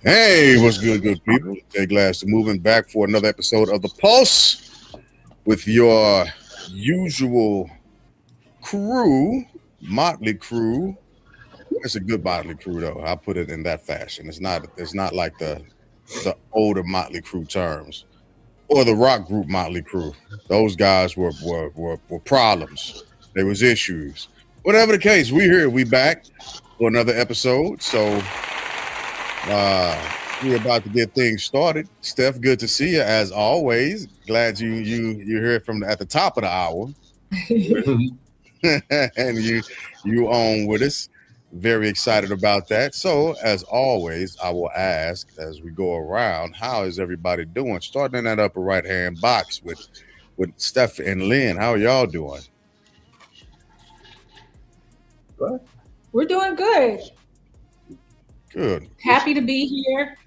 Hey, what's good, good people? Jay Glass moving back for another episode of The Pulse with your usual crew, Motley Crew. It's a good Motley Crew, though. I'll put it in that fashion. It's not like the older Motley Crew terms or the rock group Motley Crew. Those guys were problems. There was issues. Whatever the case, we here, we back for another episode. So we're about to get things started. Steph, good to see you as always. Glad you're here at the top of the hour, and you on with us. Very excited about that. So as always, I will ask as we go around, how is everybody doing? Starting in that upper right hand box with Steph and Lynn. How are y'all doing? We're doing good. Good. Happy to be here.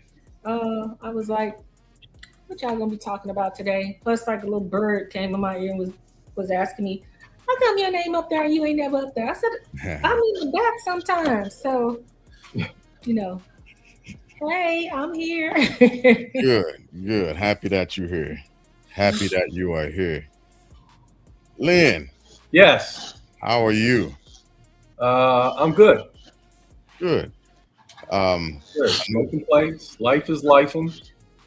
I was like, what y'all gonna be talking about today? Plus, like a little bird came in my ear and was asking me, how come your name up there and you ain't never up there? I said, I'm in the back sometimes. So, hey, I'm here. Good. Happy that you're here. Happy that you are here. Lynn. Yes. How are you? I'm good. Good. No complaints. Life is lifing,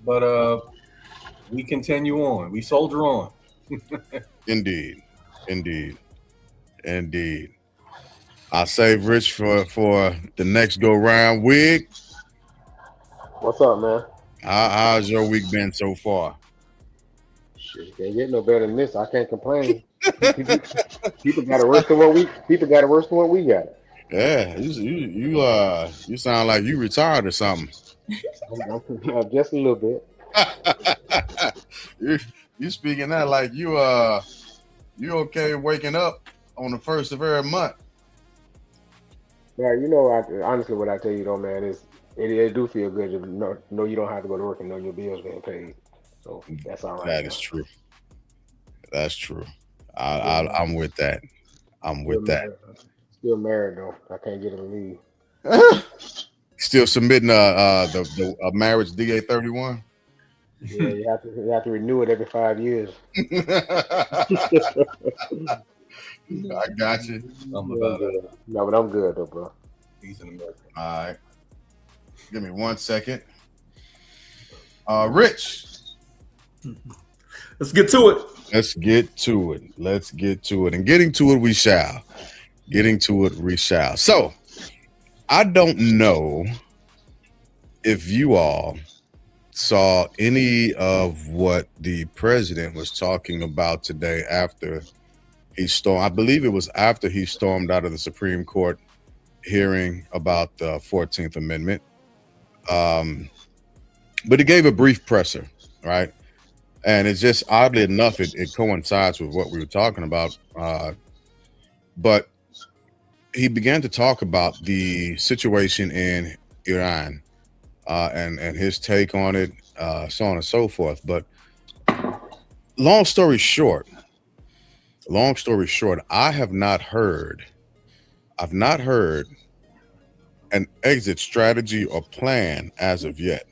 but we continue on. We soldier on. Indeed. I'll save Rich for the next go round. Wig. What's up, man? How's your week been so far? Shit, can't get no better than this. I can't complain. People got it worse than what we got. Yeah, you sound like you retired or something. Just a little bit. you speaking that like you okay waking up on the first of every month. Yeah, honestly, what I tell you though, man, is it do feel good to know you don't have to go to work and know your bills being paid. So that's all right. That is true. That's true. I'm with that. Still married though. I can't get him to leave. Still submitting the marriage DA-31. Yeah, you have to renew it every 5 years. I got you. No, but I'm good though, bro. He's in America. All right. Give me 1 second. Rich. Let's get to it. Let's get to it. And getting to it we shall. So, I don't know if you all saw any of what the president was talking about today after he stormed. I believe it was after he stormed out of the Supreme Court hearing about the 14th Amendment. But he gave a brief presser, right? And it's just oddly enough, it coincides with what we were talking about. But he began to talk about the situation in Iran and his take on it, so on and so forth. But long story short, I have not heard an exit strategy or plan as of yet.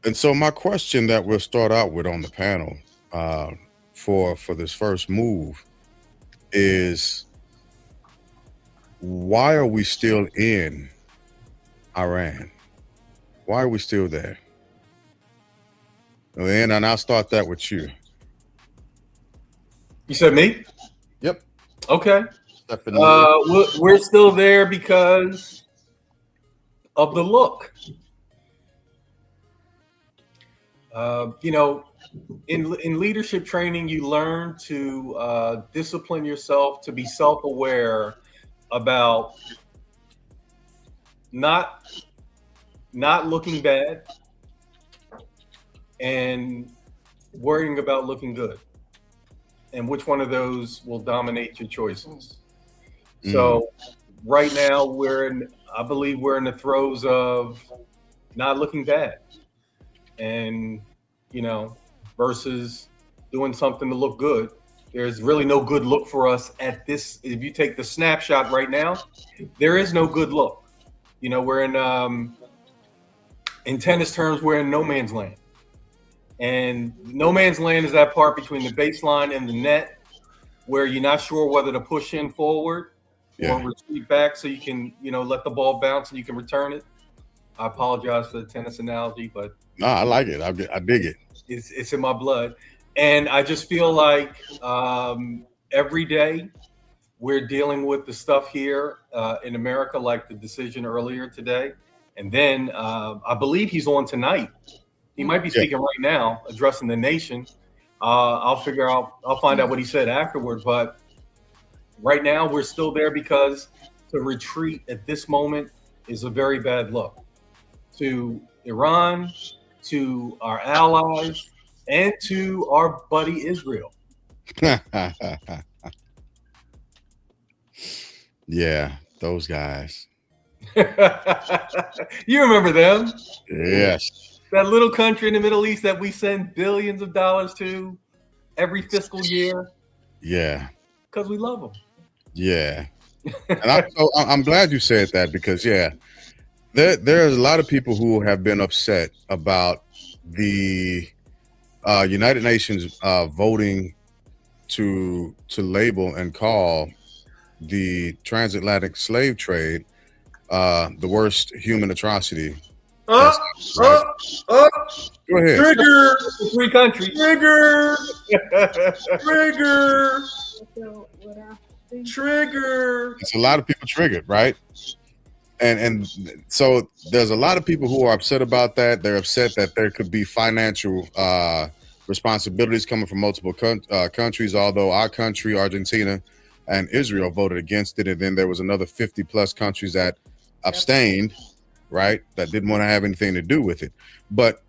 And so my question that we'll start out with on the panel for this first move is, why are we still in Iran? Why are we still there? And I'll start that with you. You said me? Yep. Okay. We're still there because of the look. In leadership training, you learn to discipline yourself, to be self-aware about not looking bad and worrying about looking good, and which one of those will dominate your choices. So right now I believe we're in the throes of not looking bad, and versus doing something to look good. There's really no good look for us at this. If you take the snapshot right now, there is no good look. We're in In tennis terms, we're in no man's land. And no man's land is that part between the baseline and the net where you're not sure whether to push in forward or retreat back so you can, let the ball bounce and you can return it. I apologize for the tennis analogy, but no, I like it. I dig it. It's in my blood. And I just feel like every day we're dealing with the stuff here in America, like the decision earlier today. And then I believe he's on tonight. He might be speaking right now, addressing the nation. I'll find out what he said afterward. But right now we're still there because to retreat at this moment is a very bad look to Iran, to our allies, and to our buddy Israel. Yeah, those guys. You remember them? Yes. That little country in the Middle East that we send billions of dollars to every fiscal year. Yeah. Because we love them. Yeah. And I'm glad you said that because, there's a lot of people who have been upset about the United Nations voting to label and call the transatlantic slave trade the worst human atrocity. Go ahead. Trigger. 3 countries. Trigger. Trigger. It's a lot of people triggered, right? And so there's a lot of people who are upset about that. They're upset that there could be financial responsibilities coming from multiple countries, although our country, Argentina, and Israel voted against it. And then there was another 50 plus countries that abstained, right? That didn't want to have anything to do with it. But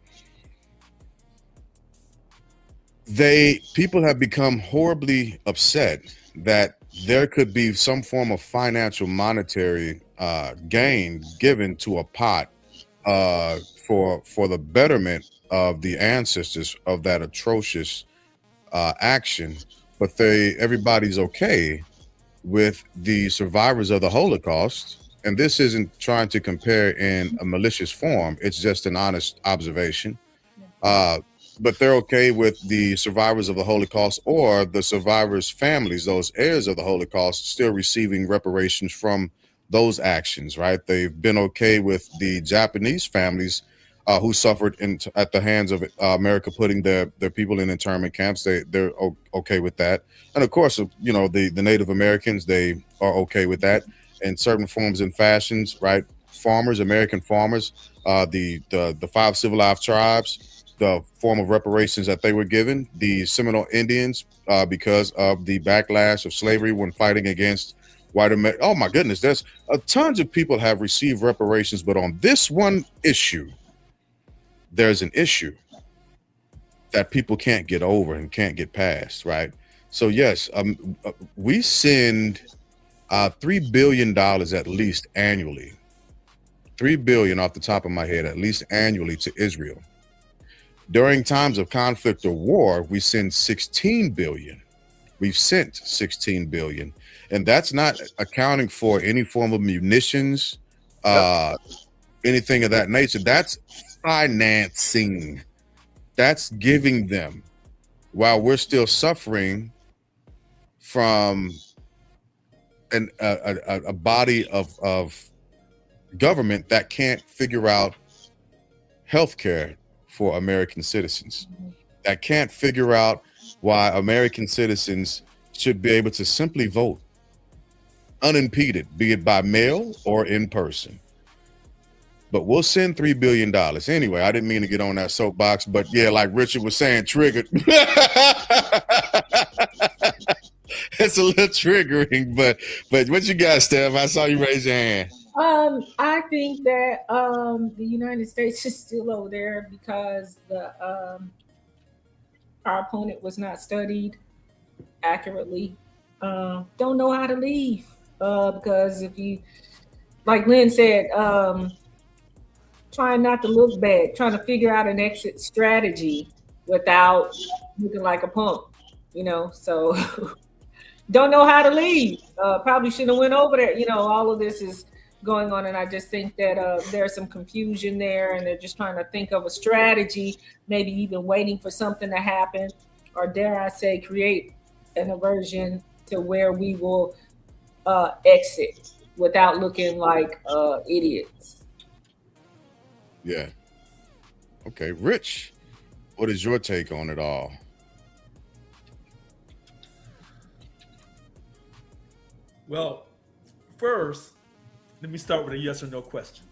people have become horribly upset that there could be some form of financial monetary gain given to a pot for the betterment of the ancestors of that atrocious action. But everybody's okay with the survivors of the Holocaust. And this isn't trying to compare in a malicious form. It's just an honest observation. But they're okay with the survivors of the Holocaust or the survivors' families, those heirs of the Holocaust, still receiving reparations from those actions, right? They've been okay with the Japanese families who suffered at the hands of America putting their people in internment camps. They're okay with that. And of course, the Native Americans, they are okay with that in certain forms and fashions, right? Farmers, American farmers, the 5 civilized tribes, the form of reparations that they were given, the Seminole Indians, because of the backlash of slavery when fighting against white America. Oh my goodness, there's tons of people have received reparations, but on this one issue, there's an issue that people can't get over and can't get past, right? So yes, we send $3 billion at least annually, $3 billion off the top of my head, at least annually to Israel. During times of conflict or war, we send 16 billion. We've sent 16 billion. And that's not accounting for any form of munitions, anything of that nature. That's financing. That's giving them while we're still suffering from a body of government that can't figure out healthcare for American citizens, that can't figure out why American citizens should be able to simply vote unimpeded, be it by mail or in person. But we'll send $3 billion. Anyway, I didn't mean to get on that soapbox, but yeah, like Richard was saying, triggered. It's a little triggering, but what you got, Steph? I saw you raise your hand. I think that the United States is still over there because our opponent was not studied accurately. Don't know how to leave because if you, like Lynn said, trying not to look bad, trying to figure out an exit strategy without looking like a punk, so don't know how to leave. Probably shouldn't have went over there. All of this is going on, and I just think that there's some confusion there, and they're just trying to think of a strategy, maybe even waiting for something to happen, or dare I say, create an aversion to where we will exit without looking like idiots. Yeah. Okay, Rich, what is your take on it all? Well, first, let me start with a yes or no question.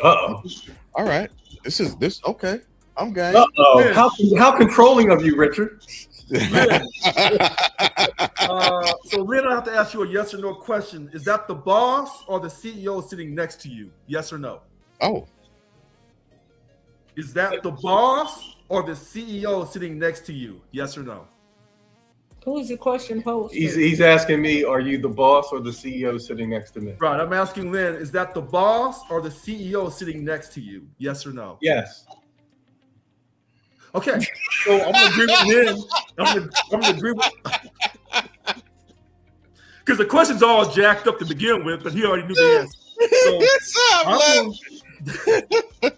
Uh-oh. All right. This. Okay. I'm game. Uh-oh. How controlling of you, Richard? So Lynn, I have to ask you a yes or no question. Is that the boss or the CEO sitting next to you? Yes or no? Oh, Is that the boss or the CEO sitting next to you? Yes or no? Who is the question posed? He's asking me, are you the boss or the CEO sitting next to me? Right. I'm asking Lynn, is that the boss or the CEO sitting next to you? Yes or no? Yes. Okay. So I'm gonna agree with Lynn. I'm gonna agree with because the question's all jacked up to begin with, but he already knew the answer. So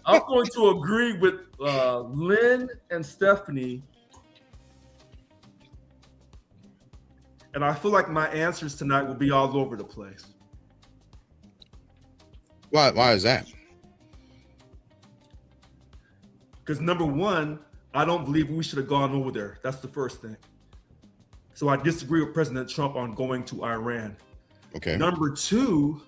I'm going to agree with Lynn and Stephanie. And I feel like my answers tonight will be all over the place. why is that? Because number one, I don't believe we should have gone over there. That's the first thing. So I disagree with President Trump on going to Iran. Okay. Number two,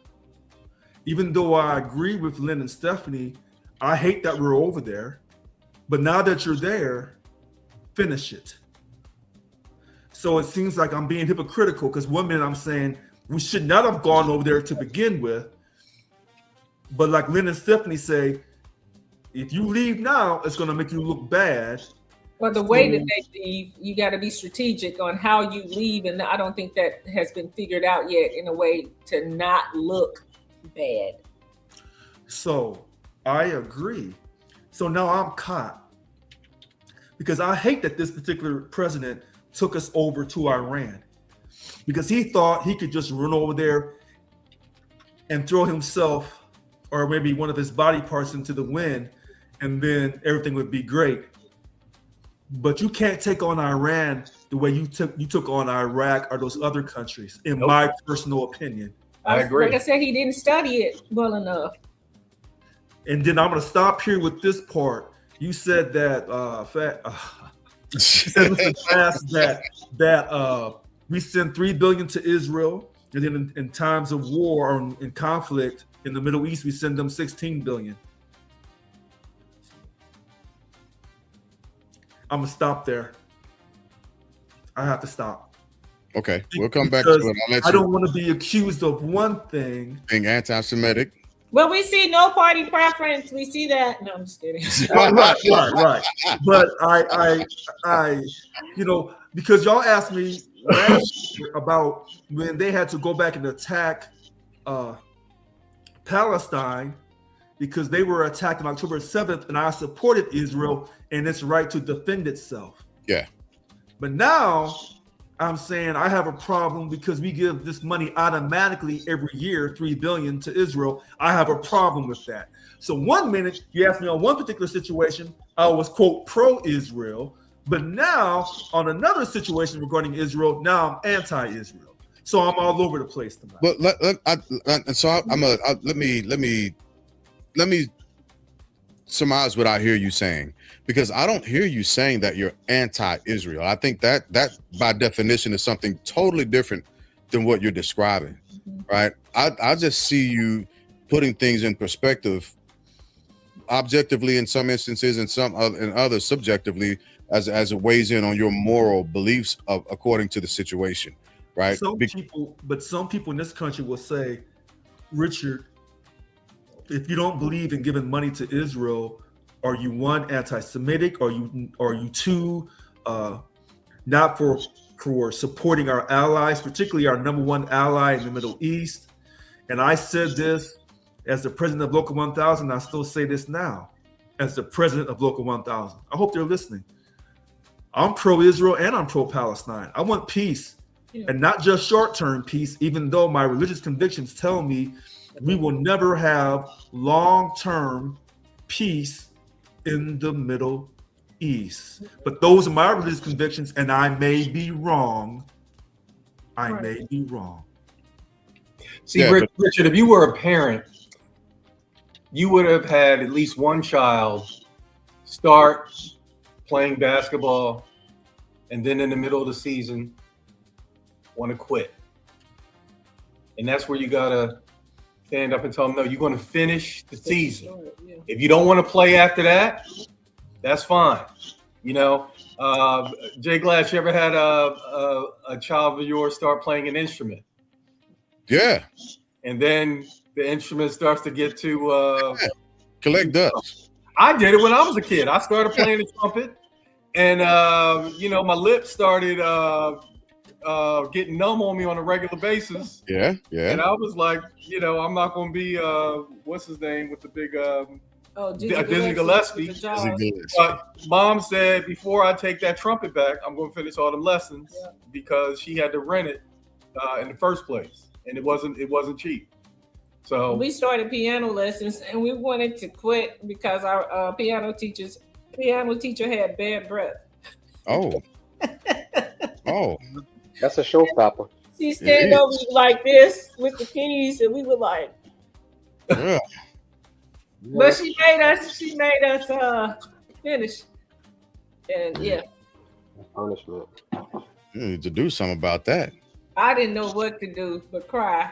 even though I agree with Lynn and Stephanie, I hate that we're over there. But now that you're there, finish it. So it seems like I'm being hypocritical because one minute I'm saying we should not have gone over there to begin with. But like Lynn and Stephanie say, if you leave now, it's going to make you look bad. Well, the way that they leave, you got to be strategic on how you leave, and I don't think that has been figured out yet in a way to not look bad. So I agree. So now I'm caught because I hate that this particular president took us over to Iran because he thought he could just run over there and throw himself or maybe one of his body parts into the wind and then everything would be great. But you can't take on Iran the way you took on Iraq or those other countries, in my personal opinion. I agree. Like I said, he didn't study it well enough. And then I'm going to stop here with this part. You said that that we send $3 billion to Israel, and then in times of war or in conflict in the Middle East, we send them $16 billion. I'm gonna stop there. I have to stop. Okay, we'll come back Because to it. I'll let I you don't want to be accused of one thing. being anti-Semitic. Well, we see no party preference. We see that. No, I'm just kidding. Right. But I, because y'all asked me last year about when they had to go back and attack Palestine because they were attacked on October 7th, and I supported Israel and its right to defend itself. Yeah. But now I'm saying I have a problem because we give this money automatically every year, $3 billion to Israel. I have a problem with that. So one minute you asked me on one particular situation, I was quote pro-Israel, but now on another situation regarding Israel, now I'm anti-Israel. So I'm all over the place tonight. But let me surmise what I hear you saying, because I don't hear you saying that you're anti-Israel. I think that by definition is something totally different than what you're describing, right? I just see you putting things in perspective, objectively in some instances, and in others subjectively, as it weighs in on your moral beliefs according to the situation, right? Some people in this country will say, Richard, if you don't believe in giving money to Israel, are you one, anti-Semitic? Are you two, not for supporting our allies, particularly our number one ally in the Middle East? And I said this as the president of Local 1000. I still say this now as the president of Local 1000. I hope they're listening. I'm pro-Israel and I'm pro-Palestine. I want peace, and not just short-term peace, even though my religious convictions tell me we will never have long-term peace in the Middle East. But those are my religious convictions, and I may be wrong. I may be wrong. See, Yeah, Richard, if you were a parent, you would have had at least one child start playing basketball and then in the middle of the season want to quit. And that's where you got to stand up and tell them, no, you're going to finish the season. If you don't want to play after that, that's fine. You know, Jay Glass, you ever had a child of yours start playing an instrument? Yeah. And then the instrument starts to get to Collect dust. I did it when I was a kid. I started playing the trumpet, and you know, my lips started getting numb on me on a regular basis. Yeah. And I was like, you know, I'm not going to be what's his name with the big Dizzy Gillespie. But Mom said before I take that trumpet back, I'm going to finish all them lessons because she had to rent it in the first place, and it wasn't cheap. So we started piano lessons, and we wanted to quit because our piano teacher had bad breath. Oh. That's a showstopper. She stand over like this with the keys, and we were like, Yeah. but she made us finish. And Punishment. You need to do something about that. I didn't know what to do but cry.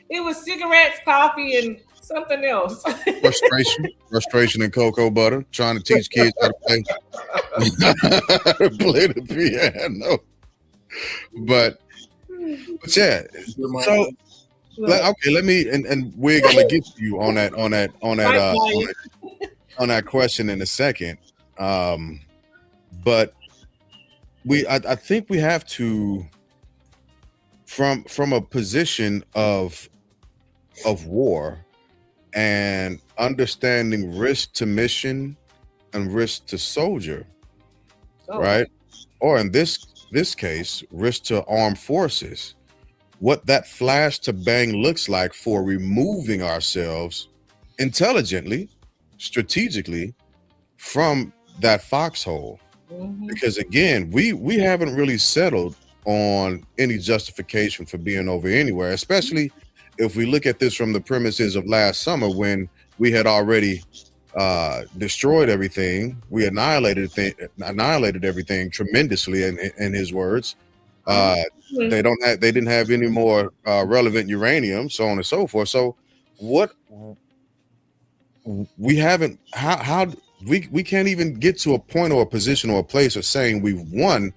It was cigarettes, coffee, and something else. Frustration and cocoa butter, trying to teach kids how to play the piano. But yeah. So okay, let me and we're gonna get to you on that question in a second. But I think we have to from a position of war and understanding risk to mission and risk to soldier, right? Or in this case, risk to armed forces. What that flash to bang looks like for removing ourselves intelligently, strategically from that foxhole. Because again, we haven't really settled on any justification for being over anywhere, especially if we look at this from the premises of last summer when we had already destroyed everything. We annihilated everything tremendously in his words. They didn't have any more relevant uranium, so on and so forth. So what we haven't, how we can't even get to a point or a position or a place of saying we've won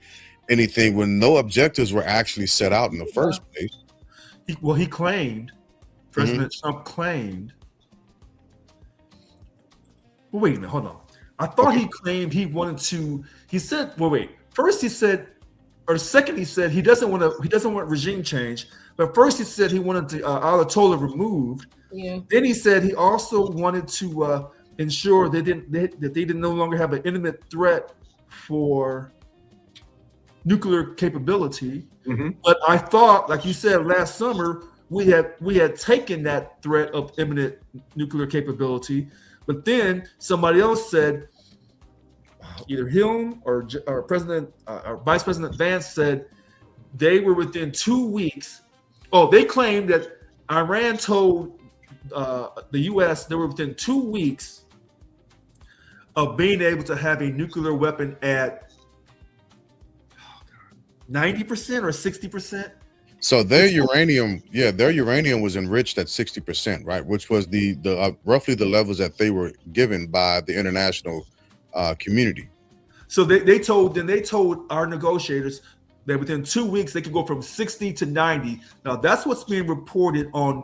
anything when no objectives were actually set out in the first place. He claimed, President Trump claimed. Well, wait a minute, hold on. I thought he claimed he wanted to. He said, well, wait. First he said, or second he said he doesn't want regime change. But first he said he wanted the Ayatollah removed. Yeah. Then he said he also wanted to ensure they didn't no longer have an imminent threat for nuclear capability. But I thought, like you said last summer, we had taken that threat of imminent nuclear capability. But then somebody else said, either him or President or Vice President Vance said they were within 2 weeks. Oh, they claimed that Iran told the U.S. they were within 2 weeks of being able to have a nuclear weapon at 90% or 60%. So their uranium was enriched at 60%, right? Which was the roughly the levels that they were given by the international community. So they told our negotiators that within 2 weeks they could go from 60 to 90. Now that's what's being reported on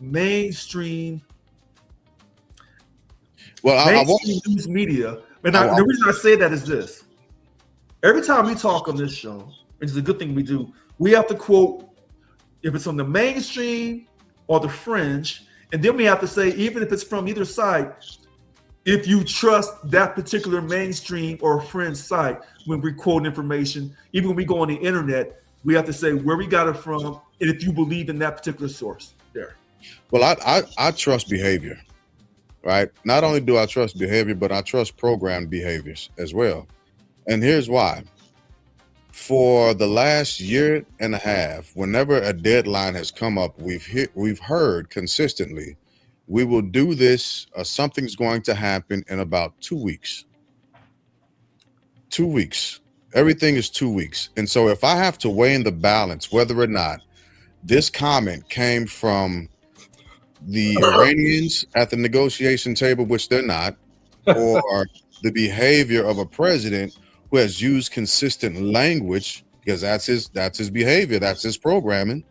mainstream. Well, news media. And the reason I say that is this: every time we talk on this show, which is a good thing we do, we have to quote if it's on the mainstream or the fringe, and then we have to say, even if it's from either side, if you trust that particular mainstream or fringe site when we quote information, even when we go on the internet, we have to say where we got it from, if you believe in that particular source. There. Well, I trust behavior, right? Not only do I trust behavior, but I trust programmed behaviors as well. And here's why. For the last year and a half, whenever a deadline has come up, we've heard consistently, we will do this, something's going to happen in about 2 weeks. 2 weeks. Everything is 2 weeks. And so if I have to weigh in the balance whether or not this comment came from the Iranians at the negotiation table, which they're not, or the behavior of a president who has used consistent language, because that's his behavior, that's his programming,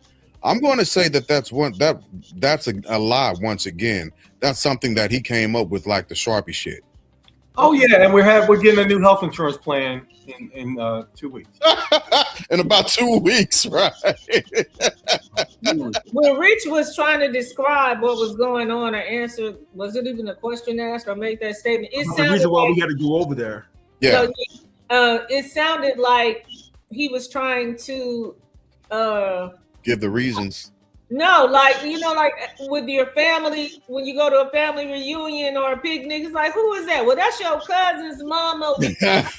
I'm going to say that's a lie once again. That's something that he came up with, like the Sharpie shit. Oh yeah, and we're getting a new health insurance plan in 2 weeks. In about 2 weeks, right? When Rich was trying to describe what was going on or answer, was it even a question asked or make that statement? It The sounded reason why like, we had to go over there. Yeah. it sounded like he was trying to Give the reasons. no, like like with your family, when you go to a family reunion or a picnic, it's like, who is that? Well, that's your cousin's mama. Yeah.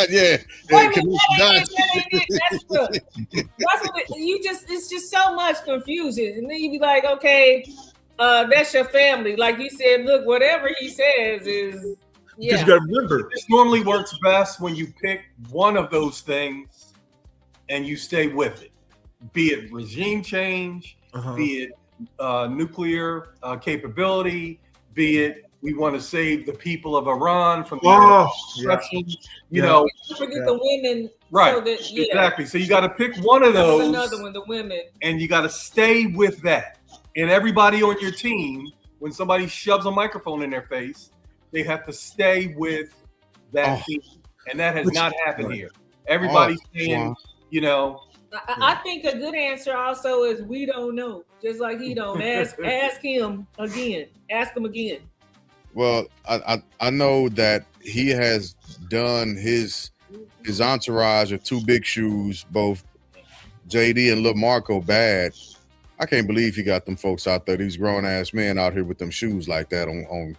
Wait a minute, that ain't it. That's what it's just so much confusion. And then you be like, okay, that's your family. Like you said, look, whatever he says is Because you got to remember, This normally works best when you pick one of those things and you stay with it. Be it regime change, be it nuclear capability, be it we want to save the people of Iran from the destruction. You know, forget the women. right? So that, Exactly. So you got to pick one of That was those, another one, the women. and you got to stay with that. And everybody on your team, when somebody shoves a microphone in their face, they have to stay with that team, and that has not happened here. Everybody's saying, you know. I think a good answer also is we don't know. Just like he don't ask him again. Ask him again. Well, I know that he has done his entourage of two big shoes, both JD and Lil Marco, bad. I can't believe he got them folks out there, these grown ass men out here with them shoes like that on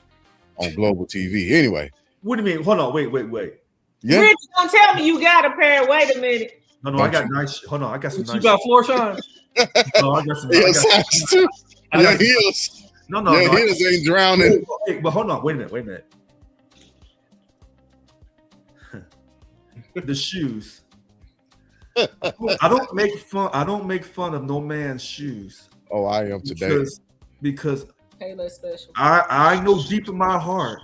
global TV. Anyway. What do you mean? Hold on, wait. Yeah. Rich, don't tell me you got a pair. Wait a minute. No, I got nice. Hold on, I got some nice. You got floor shine. No, I got some. Your heels. No. Your heels ain't drowning. Okay, but hold on, wait a minute. The shoes. I don't make fun of no man's shoes. Oh, I am today. Because Taylor special. I know deep in my heart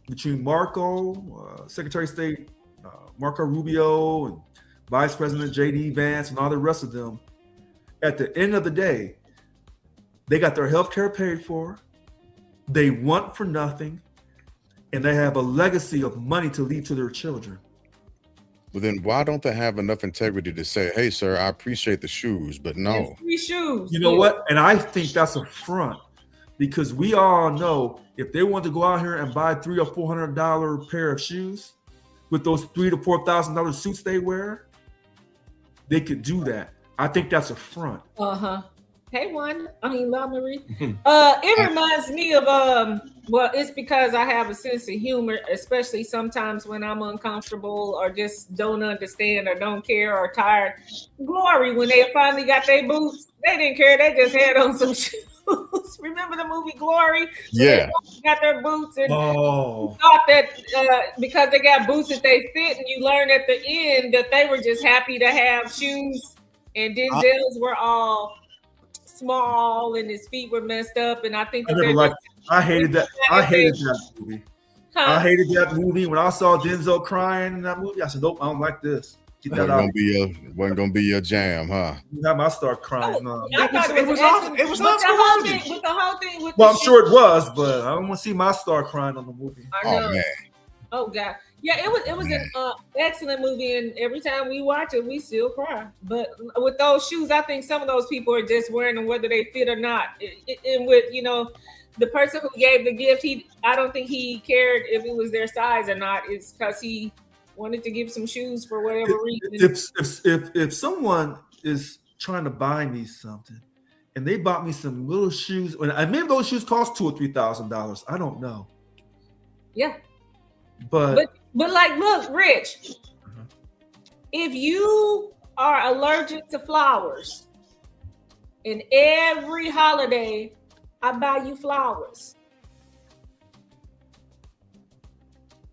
between Marco, Secretary of State Marco Rubio, and Vice President J.D. Vance, and all the rest of them, at the end of the day, they got their health care paid for, they want for nothing, and they have a legacy of money to leave to their children. But then why don't they have enough integrity to say, hey, sir, I appreciate the shoes, but no. Free shoes. You know what? And I think that's a front, because we all know if they want to go out here and buy $300 or $400 pair of shoes with those $3,000 to $4,000 suits they wear, they could do that. I think that's a front. Hey, La Marie. It reminds me of well, it's because I have a sense of humor, especially sometimes when I'm uncomfortable or just don't understand or don't care or tired. Glory, when they finally got their boots, they didn't care. They just had on some shoes. Remember the movie Glory? Yeah. They got their boots and thought that because they got boots that they fit, and you learn at the end that they were just happy to have shoes, and Denzel's were all small and his feet were messed up, and I think I hated that. I hated that movie. I hated that movie. When I saw Denzel crying in that movie, I said, "Nope, I don't like this. Get that out." Wasn't gonna be your jam, huh? I start crying. I thought it was awesome. It was with the whole thing. Well, I'm sure it was, but I don't want to see my star crying on the movie. Oh man. Oh God. Yeah, it was an excellent movie, and every time we watch it, we still cry. But with those shoes, I think some of those people are just wearing them whether they fit or not. And with the person who gave the gift, I don't think he cared if it was their size or not. It's because he wanted to give some shoes for whatever reason. If someone is trying to buy me something, and they bought me some little shoes. And maybe those shoes cost $2,000 or $3,000. I don't know. Yeah. But like, look, Rich, if you are allergic to flowers, and every holiday I buy you flowers,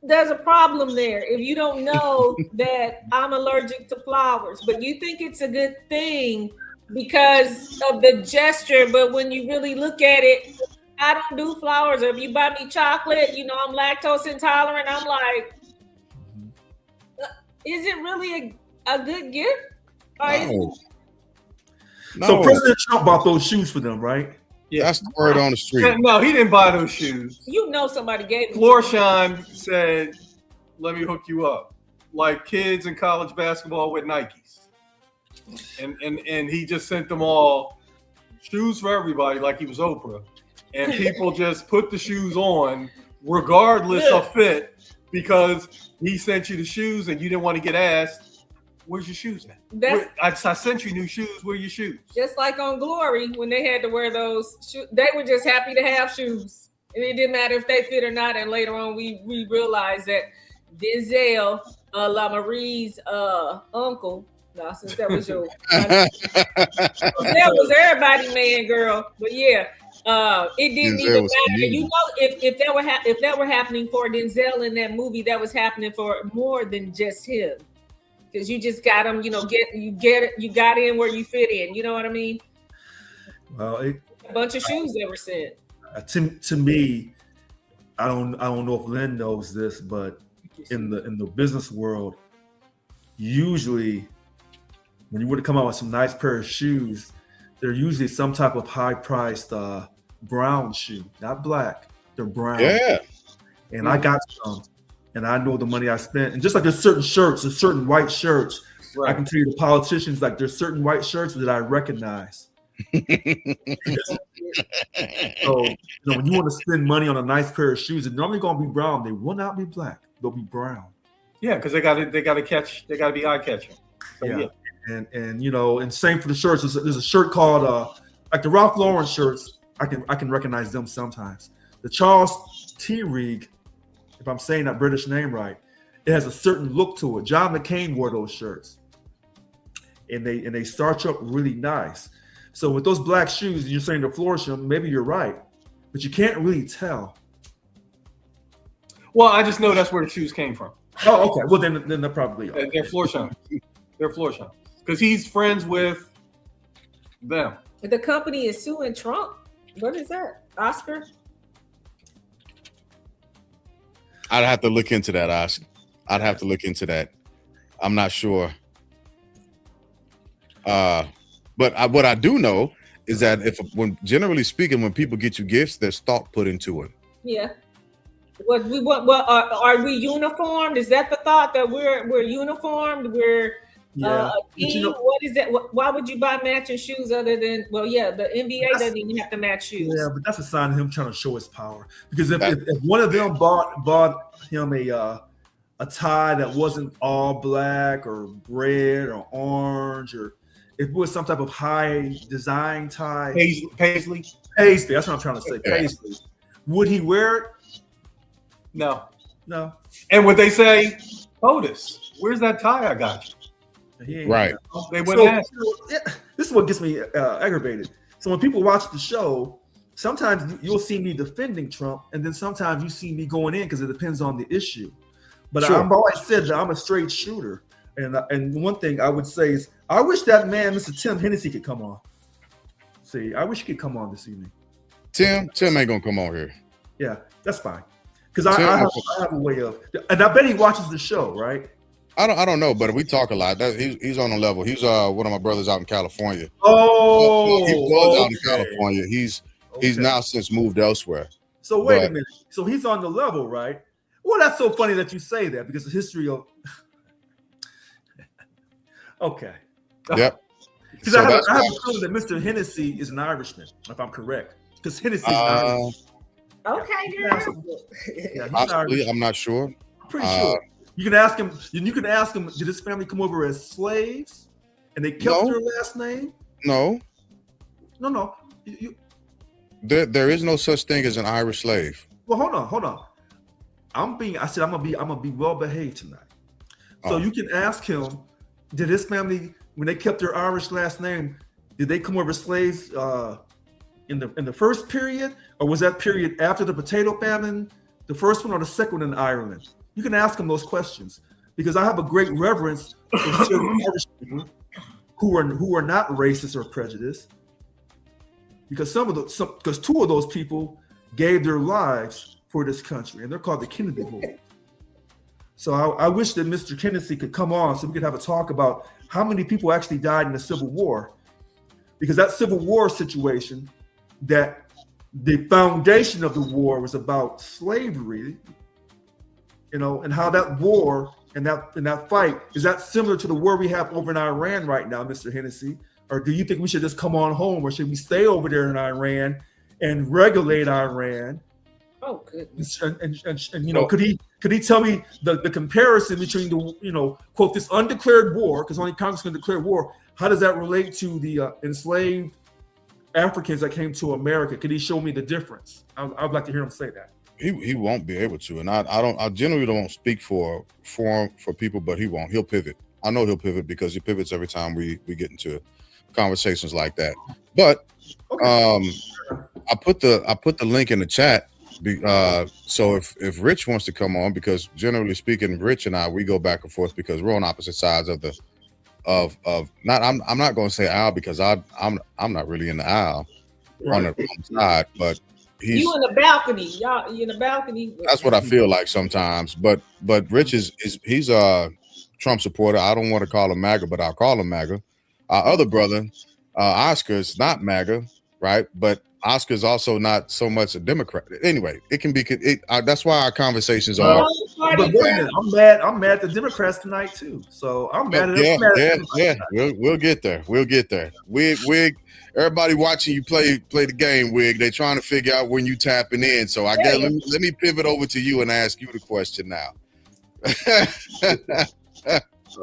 there's a problem there if you don't know that I'm allergic to flowers, but you think it's a good thing because of the gesture. But when you really look at it, I don't do flowers. Or if you buy me chocolate, you know, I'm lactose intolerant. I'm like, is it really a good gift? Or is it- So President Trump bought those shoes for them, right? Yeah. That's the word on the street. No, he didn't buy those shoes. You know somebody gave them. Florsheim said, "Let me hook you up," like kids in college basketball with Nikes, and he just sent them all shoes for everybody, like he was Oprah, and people just put the shoes on regardless of fit because he sent you the shoes and you didn't want to get asked, "Where's your shoes at?" I sent you new shoes. Where are your shoes? Just like on Glory, when they had to wear those shoes, they were just happy to have shoes. And it didn't matter if they fit or not. And later on, we realized that Denzel, La Marie's uncle, no, since that was your, that was everybody, man, girl. But yeah, it didn't even matter. You know, if that were happening for Denzel in that movie, that was happening for more than just him. Because you just got them, you know, you got in where you fit in. You know what I mean? Well, A bunch of shoes that were sent. To me, I don't know if Lynn knows this, but in the business world, usually when you were to come out with some nice pair of shoes, they're usually some type of high-priced brown shoe, not black. They're brown. Yeah. And I got some. And I know the money I spent. And just like there's certain shirts, there's certain white shirts. Right. I can tell you the politicians, like there's certain white shirts that I recognize. So, when you want to spend money on a nice pair of shoes, it's normally going to be brown. They will not be black. They'll be brown. Yeah, because they got to be eye catching. So, yeah. And you know, and same for the shirts. There's a shirt called like the Ralph Lauren shirts. I can recognize them sometimes. The Charles T. Reed, if I'm saying that British name right, it has a certain look to it. John McCain wore those shirts, and they starch up really nice. So with those black shoes, you're saying the Florsheim, maybe you're right, but you can't really tell. Well, I just know that's where the shoes came from. Oh, okay. Well, then they're probably they're Florsheim. They're Florsheim because he's friends with them. The company is suing Trump. What is that, Oscar? I'd have to look into that, Oscar. I'd have to look into that. I'm not sure. But what I do know is that generally speaking, when people get you gifts, there's thought put into it. Yeah. What are we uniformed? Is that the thought that we're uniformed? We're a team? What is that? Why would you buy matching shoes other than the NBA doesn't even have to match shoes. Yeah, but that's a sign of him trying to show his power. Because if one of them bought him a tie that wasn't all black or red or orange, or if it was some type of high design tie, Paisley. That's what I'm trying to say. Paisley. Would he wear it? No. And would they say, "Otis, where's that tie I got you?" Right. They wouldn't ask. This is what gets me aggravated. So when people watch the show, sometimes you'll see me defending Trump, and then sometimes you see me going in because it depends on the issue. But sure. I've always said that I'm a straight shooter. And one thing I would say is, I wish that man, Mr. Tim Hennessy, could come on. See, I wish he could come on this evening. Tim ain't gonna come on here. Yeah, that's fine. Because I have a way of, and I bet he watches the show, right? I don't know, but we talk a lot. He's on a level. He's one of my brothers out in California. Oh, he was out in California. He's now since moved elsewhere. So wait a minute. So he's on the level, right? Well, that's so funny that you say that because the history of. Okay. Yep. Because I have a feeling that Mr. Hennessy is an Irishman, if I'm correct. Because Hennessy is an Irishman. Okay, possibly, I'm not sure. I'm pretty sure. You can ask him. Did his family come over as slaves and they kept No. their last name? No, No. there is no such thing as an Irish slave. Well, hold on. I said I'm gonna be well behaved tonight. So Oh. you can ask him, did his family, when they kept their Irish last name, did they come over as slaves in the first period, or was that period after the potato famine, the first one or the second one in Ireland? You can ask them those questions, because I have a great reverence for certain Irish people who are not racist or prejudiced, because because two of those people gave their lives for this country, and they're called the Kennedy boys. So I wish that Mr. Kennedy could come on so we could have a talk about how many people actually died in the Civil War, because that Civil War situation, that the foundation of the war was about slavery, and how that war and that fight, is that similar to the war we have over in Iran right now, Mr. Hennessy? Or do you think we should just come on home, or should we stay over there in Iran and regulate Iran? Oh goodness. And could he tell me the comparison between the quote, this undeclared war, because only Congress can declare war, how does that relate to the enslaved Africans that came to America? Could he show me the difference? I'd like to hear him say that. He won't be able to, and I generally don't speak for people, but he won't. He'll pivot. I know he'll pivot, because he pivots every time we get into conversations like that. But Okay. I put the link in the chat. So if Rich wants to come on, because generally speaking, Rich and I, we go back and forth because we're on opposite sides of not. I'm not going to say aisle, because I'm not really in the aisle on the side, but he's. You in the balcony, y'all. You in the balcony. That's what I feel like sometimes. But Rich he's a Trump supporter. I don't want to call him MAGA, but I'll call him MAGA. Our other brother, Oscar, is not MAGA, right? But Oscar's also not so much a Democrat. Anyway, it can be. That's why our conversations are. But wait a minute, I'm mad at the Democrats tonight too. So I'm mad at Yeah. We'll get there. Wig. Everybody watching you play the game, Wig. They're trying to figure out when you tapping in. So I guess let me pivot over to you and ask you the question now.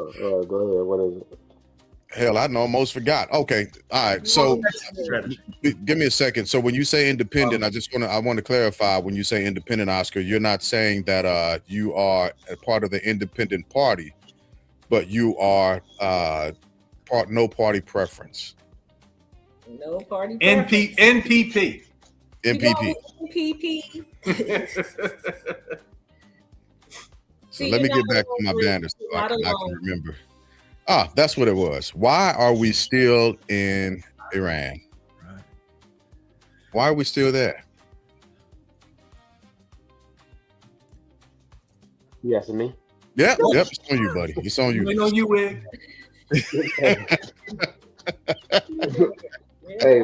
Go ahead. What is it? Hell, I almost forgot. Okay, all right. So give me a second. So when you say independent, I want to clarify. When you say independent, Oscar, you're not saying that you are a part of the independent party, but you are no party preference. No party. NPP. NPP. So let me get back to my banner so I can remember. That's what it was. Why are we still in Iran? Right. Why are we still there? You asking me? Yep. It's on you, buddy. It's on you. Ain't on you, Wig. Hey,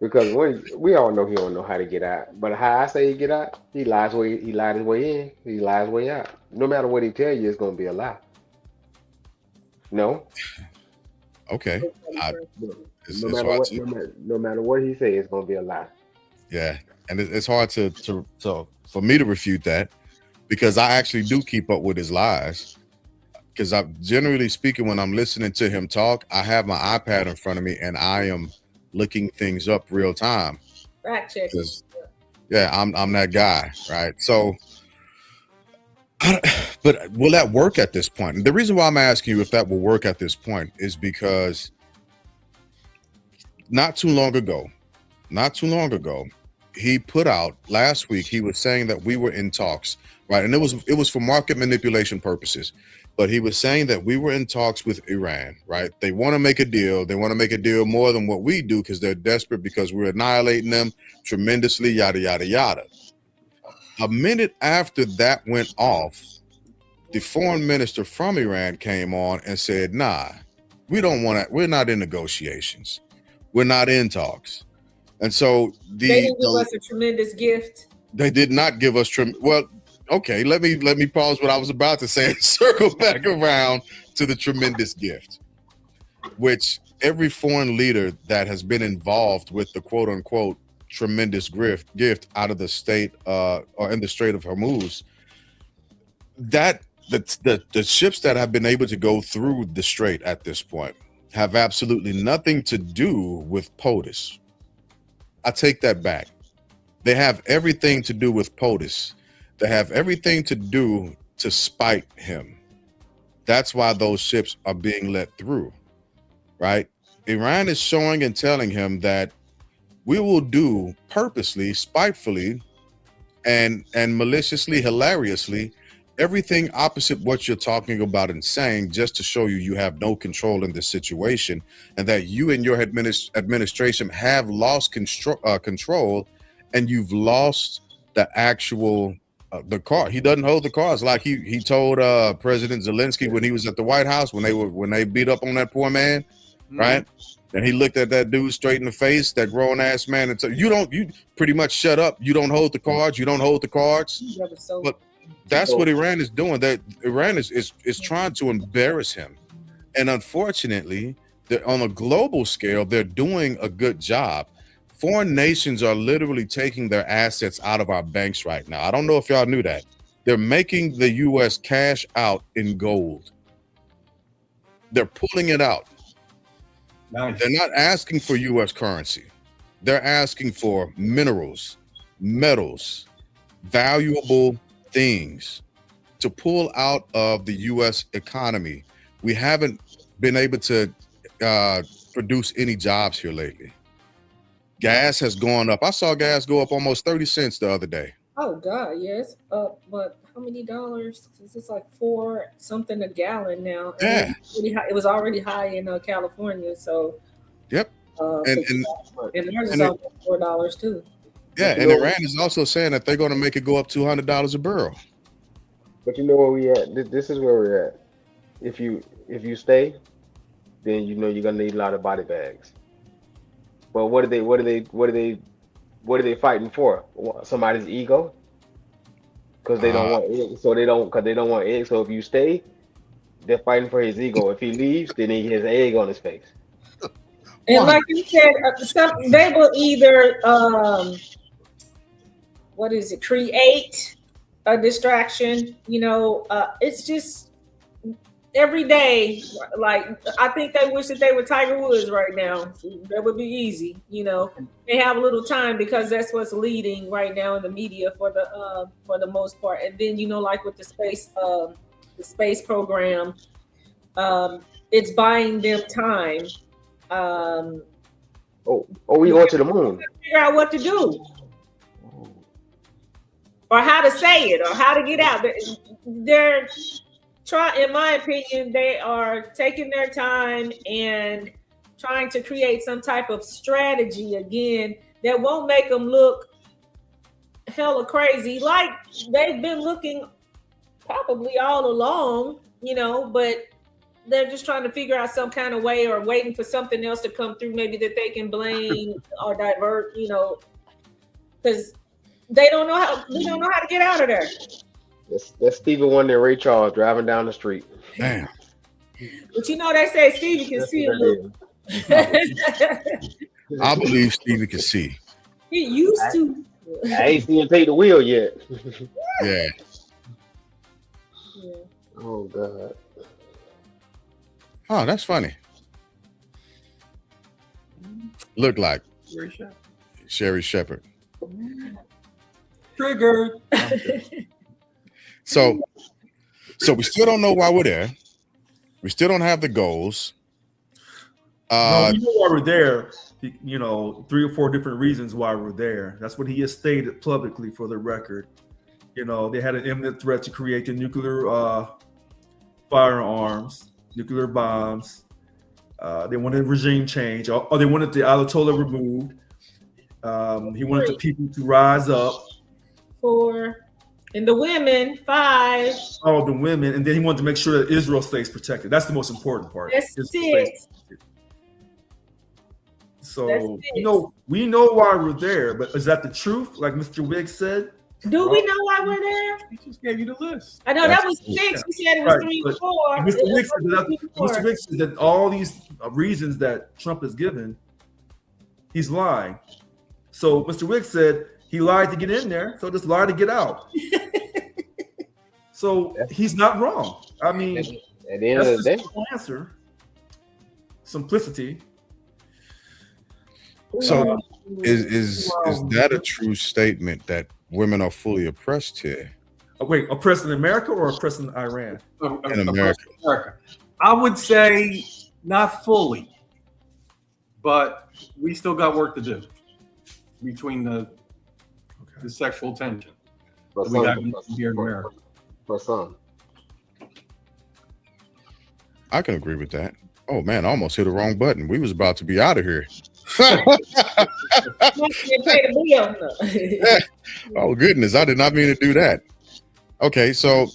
because we all know he don't know how to get out. But how I say he get out, he lied his way in, he lies his way out. No matter what he tell you, it's gonna be a lie. No. Okay. No matter what he say, it's gonna be a lie. Yeah, and it's hard for me to refute that, because I actually do keep up with his lies. Because generally speaking, when I'm listening to him talk, I have my iPad in front of me and I am looking things up real time. Fact check. Yeah, I'm that guy, right? So, but will that work at this point? And the reason why I'm asking you if that will work at this point is because not too long ago, he put out last week, he was saying that we were in talks, right? And it was for market manipulation purposes. But he was saying that we were in talks with Iran, right? They want to make a deal. They want to make a deal more than what we do, because they're desperate, because we're annihilating them tremendously, yada, yada, yada. A minute after that went off, the foreign minister from Iran came on and said, nah, we don't want to, we're not in negotiations. We're not in talks. And so they didn't give us a tremendous gift. They did not give us well, okay, let me pause what I was about to say and circle back around to the tremendous gift, which every foreign leader that has been involved with the quote unquote tremendous gift out of the state or in the Strait of Hormuz, that the ships that have been able to go through the strait at this point have absolutely nothing to do with POTUS. I take that back. They have everything to do with POTUS. They have everything to do to spite him. That's why those ships are being let through, right? Iran is showing and telling him that we will do purposely, spitefully, and maliciously, hilariously, everything opposite what you're talking about and saying, just to show you have no control in this situation, and that you and your administration have lost control, and you've lost the actual the car. He doesn't hold the cards like he told President Zelensky when he was at the White House when they beat up on that poor man, right? And he looked at that dude straight in the face, that grown ass man, and said, you pretty much shut up. You don't hold the cards. You don't hold the cards. But that's what Iran is doing. That Iran is trying to embarrass him. And unfortunately, on a global scale, they're doing a good job. Foreign nations are literally taking their assets out of our banks right now. I don't know if y'all knew that. They're making the U.S. cash out in gold. They're pulling it out. Nice. They're not asking for U.S. currency. They're asking for minerals, metals, valuable things to pull out of the U.S. economy. We haven't been able to produce any jobs here lately. Gas has gone up. I saw gas go up almost 30 cents the other day. Oh God, yes. But how many dollars? It's like $4 something a gallon now. Yeah. It was already high in California, so. Yep. And theirs is almost $4 too. Yeah, and Iran is also saying that they're going to make it go up $200 a barrel. But you know where we at? This is where we're at. If you stay, then you know you're gonna need a lot of body bags. But what are they fighting for? Somebody's ego? Because they don't want eggs. So they don't want eggs. So if you stay, they're fighting for his ego. If he leaves, then he has an egg on his face. And like you said, they will either create a distraction. It's just every day. Like, I think they wish that they were Tiger Woods right now. That would be easy. They have a little time because that's what's leading right now in the media for the most part. And then like with the space program, it's buying them time. We going to the moon. Figure out what to do, or how to say it, or how to get out. They're trying, in my opinion, they are taking their time and trying to create some type of strategy again that won't make them look hella crazy, like they've been looking probably all along, but they're just trying to figure out some kind of way, or waiting for something else to come through, maybe that they can blame or divert, because we don't know how to get out of there. That's Stevie Wonder and Ray Charles driving down the street. Damn. But they say Stevie can see a little. I believe Stevie can see. He used to. I ain't seen him take the wheel yet. Yeah. Oh God. Oh, that's funny. Look like Sherry Shepherd. Triggered. So we still don't know why we're there. We still don't have the goals. No, we know why we're there. 3 or 4 different reasons why we're there. That's what he has stated publicly, for the record. They had an imminent threat to create the nuclear firearms, nuclear bombs. They wanted regime change, or they wanted the Ayatollah removed. He wanted the people to rise up. 4. And the women, 5. Oh, the women. And then he wanted to make sure that Israel stays protected. That's the most important part. That's 6. So, we know why we're there, but is that the truth? Like Mr. Wiggs said? Do we know why we're there? He just gave you the list. I know that was 6. He said it was 3 or 4. Mr. Wiggs said that all these reasons that Trump has given, he's lying. So Mr. Wiggs said he lied to get in there, so just lie to get out. So he's not wrong. I mean, At the end of that's the the day, simple answer. Simplicity. So is that a true statement that women are fully oppressed here Wait, oppressed in America or oppressed in Iran? in America? I would say not fully, but we still got work to do between the sexual tension for that we got some, here in America. for some. I can agree with that. Oh man, I almost hit the wrong button. We was about to be out of here. Pay the bill. Oh goodness, I did not mean to do that. Okay, so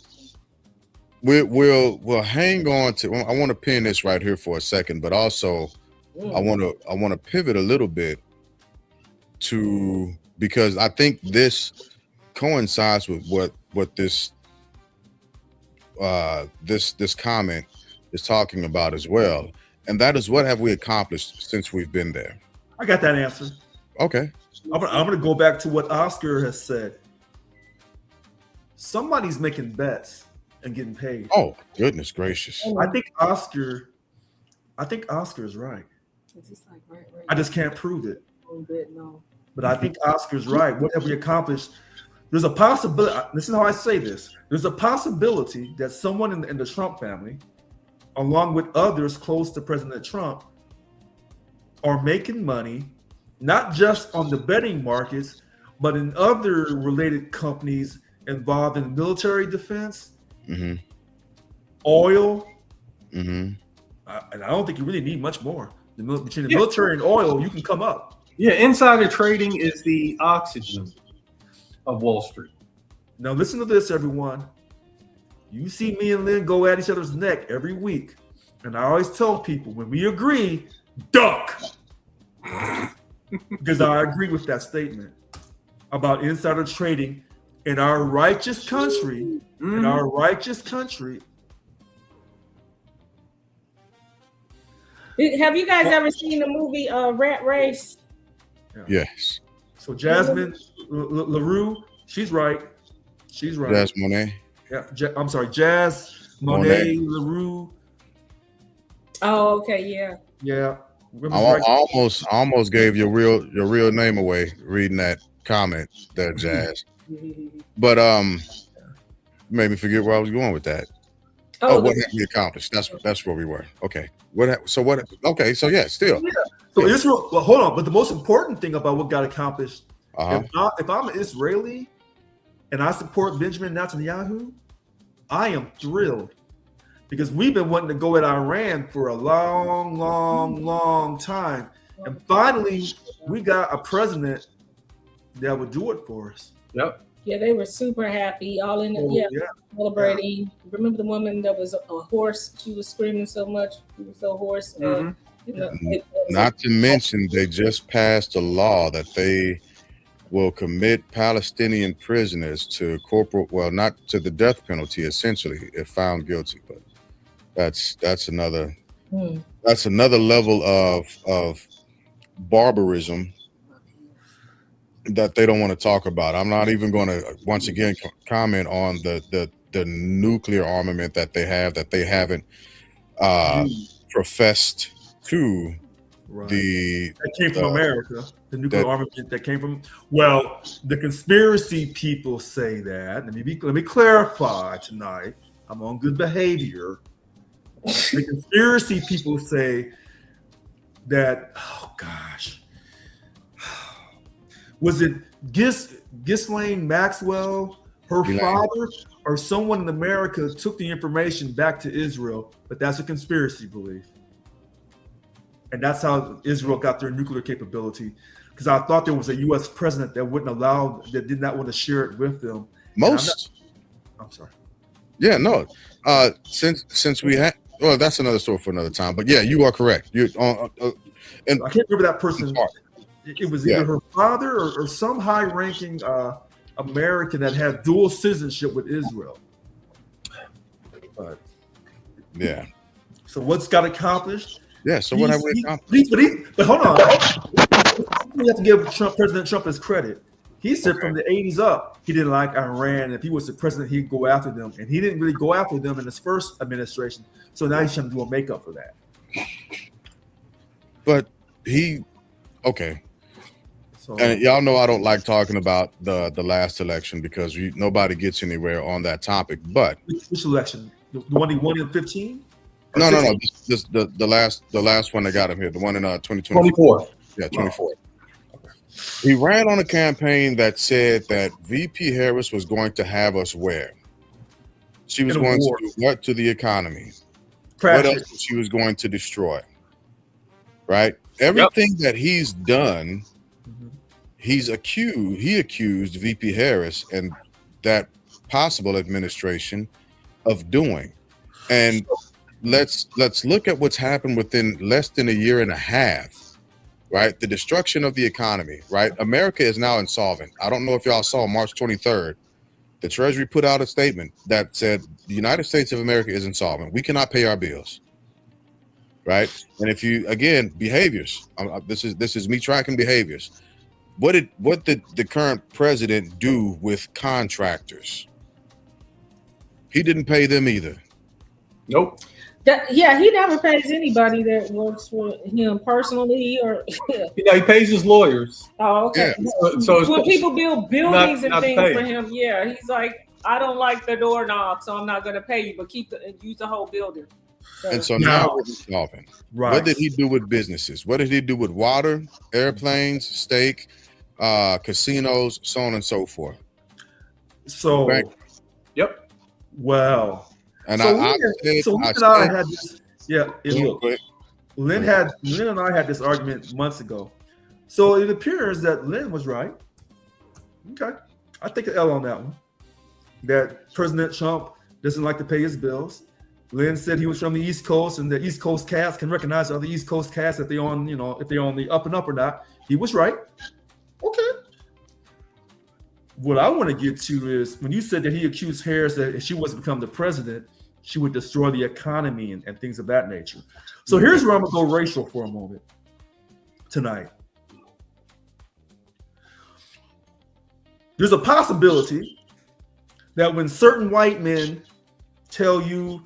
we'll hang on to. I want to pin this right here for a second, but also I want to pivot a little bit to, because I think this coincides with what this comment is talking about as well, and that is, what have we accomplished since we've been there? I got that answer. Okay. I'm gonna go back to what Oscar has said. Somebody's making bets and getting paid. Oh goodness gracious! I think Oscar is right. It's just like, right. I just can't prove it, A little bit, no. but I think Oscar's right. What have we accomplished? There's a possibility. Listen how I say this. There's a possibility that someone in the Trump family, along with others close to President Trump, are making money, not just on the betting markets, but in other related companies involved in military defense, Mm-hmm. oil, Mm-hmm. and I don't think you really need much more. Between the military and oil, you can come up. Yeah, insider trading is the oxygen of Wall Street. Now listen to this, everyone. You see me and Lynn go at each other's neck every week, and I always tell people, when we agree, duck, because I agree with that statement about insider trading in our righteous country. In our righteous country. Have you guys ever seen the movie Rat Race? Yes. So Jasmine LaRue, she's right. She's right. That's Monet. Yeah, I'm sorry, Jazz Monet LaRue. Oh, okay, yeah. Yeah. I almost gave your real name away reading that comment there, Jazz. But made me forget where I was going with that. Oh, what have we accomplished? That's where we were. Okay. Okay. So yeah, still. Yeah. So Israel. Well, hold on. But the most important thing about what got accomplished, if I'm an Israeli and I support Benjamin Netanyahu, I am thrilled, because we've been wanting to go at Iran for a long time, and finally we got a president that would do it for us. Yep. Yeah, they were super happy, all in celebrating. Remember the woman that was a horse? She was screaming so much. She was so hoarse. Not to mention, they just passed a law that they will commit Palestinian prisoners to not to the death penalty, essentially, if found guilty. But that's another level of barbarism that they don't want to talk about. I'm not even going to once again comment on the nuclear armament that they have, that they haven't professed to that came from America. The nuclear armament that came from, well, the conspiracy people say that. Let me clarify tonight. I'm on good behavior. The conspiracy people say that, oh gosh, was it Ghislaine Maxwell, her father, or someone in America took the information back to Israel? But that's a conspiracy belief. And that's how Israel got their nuclear capability. Because I thought there was a U.S. president that did not want to share it with them. I'm sorry. Yeah, no. Since we had, well, that's another story for another time. But yeah, you are correct. And I can't remember that person. It was either her father or some high-ranking American that had dual citizenship with Israel. But yeah. So what's got accomplished? Yeah. So what have we accomplished? But hold on. We have to give President Trump his credit. He said from the 80s up, he didn't like Iran. If he was the president, he'd go after them. And he didn't really go after them in his first administration. So now he's trying to do a makeup for that. But okay. So, And y'all know I don't like talking about the last election because nobody gets anywhere on that topic. But which election? The one he won in 15? No. This the last one that got him here. The one in 2024. 24. Yeah, 24. He ran on a campaign that said that VP Harris was going to have us where? She was going to do what to the economy? What else she was going to destroy? Right? Everything that he's done, he accused VP Harris and that possible administration of doing. And let's look at what's happened within less than a year and a half. Right, the destruction of the economy. Right, America is now insolvent. I don't know if y'all saw March 23rd, the Treasury put out a statement that said the United States of America is insolvent. We cannot pay our bills. Right, and if you behaviors. This is me tracking behaviors. What did the current president do with contractors? He didn't pay them either. Nope. He never pays anybody that works for him personally, or he pays his lawyers. Oh, okay. Yeah. So when people build buildings and things paid for him, he's like, I don't like the doorknob, so I'm not going to pay you, but use the whole building. And so now we're insolvent. Right. What did he do with businesses? What did he do with water, airplanes, steak, casinos, so on and so forth? So, yep. Well. And so Lynn and I had this argument months ago. So it appears that Lynn was right. Okay. I take an L on that one. That President Trump doesn't like to pay his bills. Lynn said he was from the East Coast and the East Coast cast can recognize other East Coast casts if they're on, if they're on the up and up or not. He was right. Okay. What I want to get to is when you said that he accused Harris that if she was to become the president, she would destroy the economy and things of that nature. So here's where I'm going to go racial for a moment tonight. There's a possibility that when certain white men tell you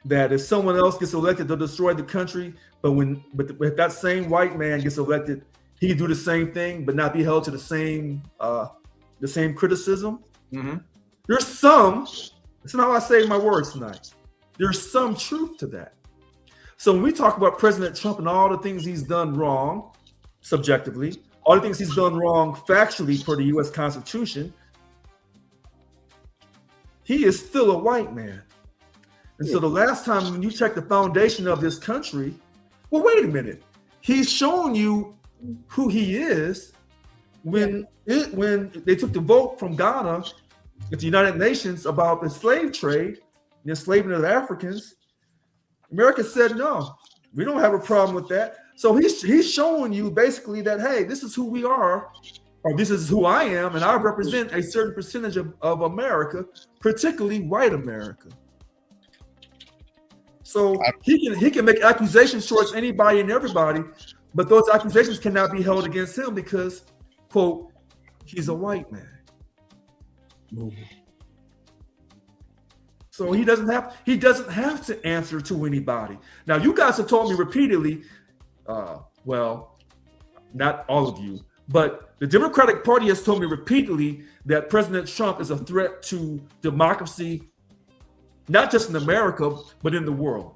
that if someone else gets elected, they'll destroy the country, but if that same white man gets elected, he can do the same thing, but not be held to the same criticism. Mm-hmm. There's some. Listen how I say my words tonight. There's some truth to that. So when we talk about President Trump and all the things he's done wrong, subjectively, all the things he's done wrong factually per the U.S. Constitution, he is still a white man. And so the last time when you check the foundation of this country, well, wait a minute. He's shown you who he is when they took the vote from Ghana at the United Nations about the slave trade, the enslavement of Africans. America said, no, we don't have a problem with that. So he's showing you basically that, hey, this is who we are, or this is who I am, and I represent a certain percentage of America, particularly white America. So he can make accusations towards anybody and everybody, but those accusations cannot be held against him because, quote, he's a white man. So he doesn't have to answer to anybody. Now, you guys have told me repeatedly, well, not all of you, but the Democratic Party has told me repeatedly that President Trump is a threat to democracy, not just in America, but in the world.